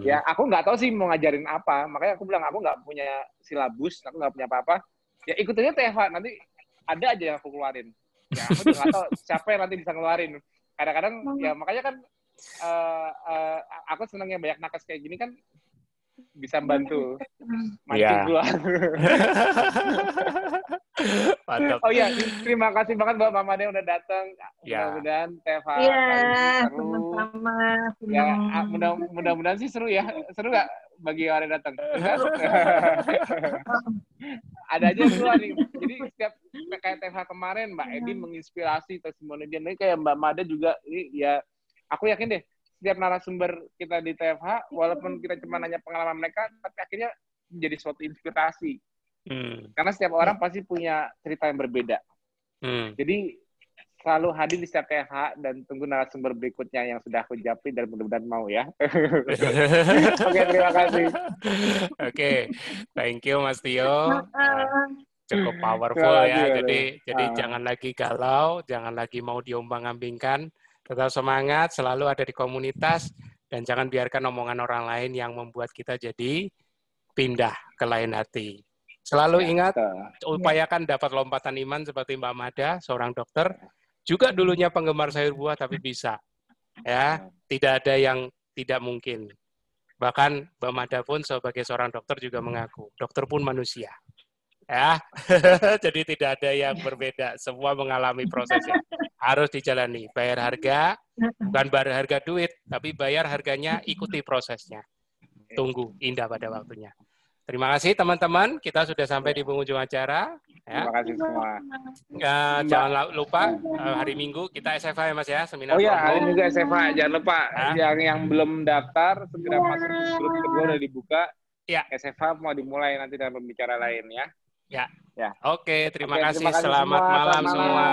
ya aku nggak tahu sih mau ngajarin apa, makanya aku bilang aku nggak punya silabus, aku nggak punya apa-apa. Ya ikutinnya TFA, nanti ada aja yang aku keluarin. Ya aku juga nggak tahu siapa yang nanti bisa ngeluarin. Kadang-kadang ya makanya kan aku senang yang banyak nakes kayak gini kan, bisa bantu mancing Iya. keluar. Mantap. Oh iya, terima kasih banget buat Mama Made udah datang. Ya. Mudah-mudahan TFH Iya, kali ini seru. sama-sama. Ya, senang. mudah-mudahan sih seru ya. Seru nggak bagi orang yang datang? Ada aja yang keluar nih. Jadi setiap kayak TFH kemarin, Mbak Edi menginspirasi testimoni dia. Ini kayak Mbak Made juga. Ini ya, aku yakin deh, setiap narasumber kita di TFH, walaupun kita cuma nanya pengalaman mereka, tapi akhirnya menjadi suatu inspirasi. Karena setiap orang pasti punya cerita yang berbeda. Jadi selalu hadir di setiap TFH dan tunggu narasumber berikutnya yang sudah aku japri dan mudah-mudahan mau ya. Oke, terima kasih. Oke, thank you Mas Tio. Cukup powerful ya. Jadi jangan lagi galau, jangan lagi mau diombang-ambingkan. Tetap semangat, selalu ada di komunitas dan jangan biarkan omongan orang lain yang membuat kita jadi pindah ke lain hati. Selalu ingat, upayakan dapat lompatan iman seperti Mbak Mada, seorang dokter, juga dulunya penggemar sayur buah tapi bisa. Ya, tidak ada yang tidak mungkin. Bahkan Mbak Mada pun sebagai seorang dokter juga mengaku, dokter pun manusia. Ya, jadi tidak ada yang berbeda. Semua mengalami prosesnya. Harus dijalani. Bayar harga, bukan bayar harga duit, tapi bayar harganya ikuti prosesnya. Tunggu, indah pada waktunya. Terima kasih teman-teman, kita sudah sampai di penghujung acara. Ya. Terima kasih semua. Jangan lupa hari Minggu kita SFA ya Mas ya, seminar. Oh ya, hari Minggu SFA. Jangan lupa yang belum daftar segera masuk grup kedua udah dibuka. Ya. SFA mau dimulai nanti dalam pembicara lain ya. Ya. Oke, terima kasih. Terima kasih Selamat malam semua.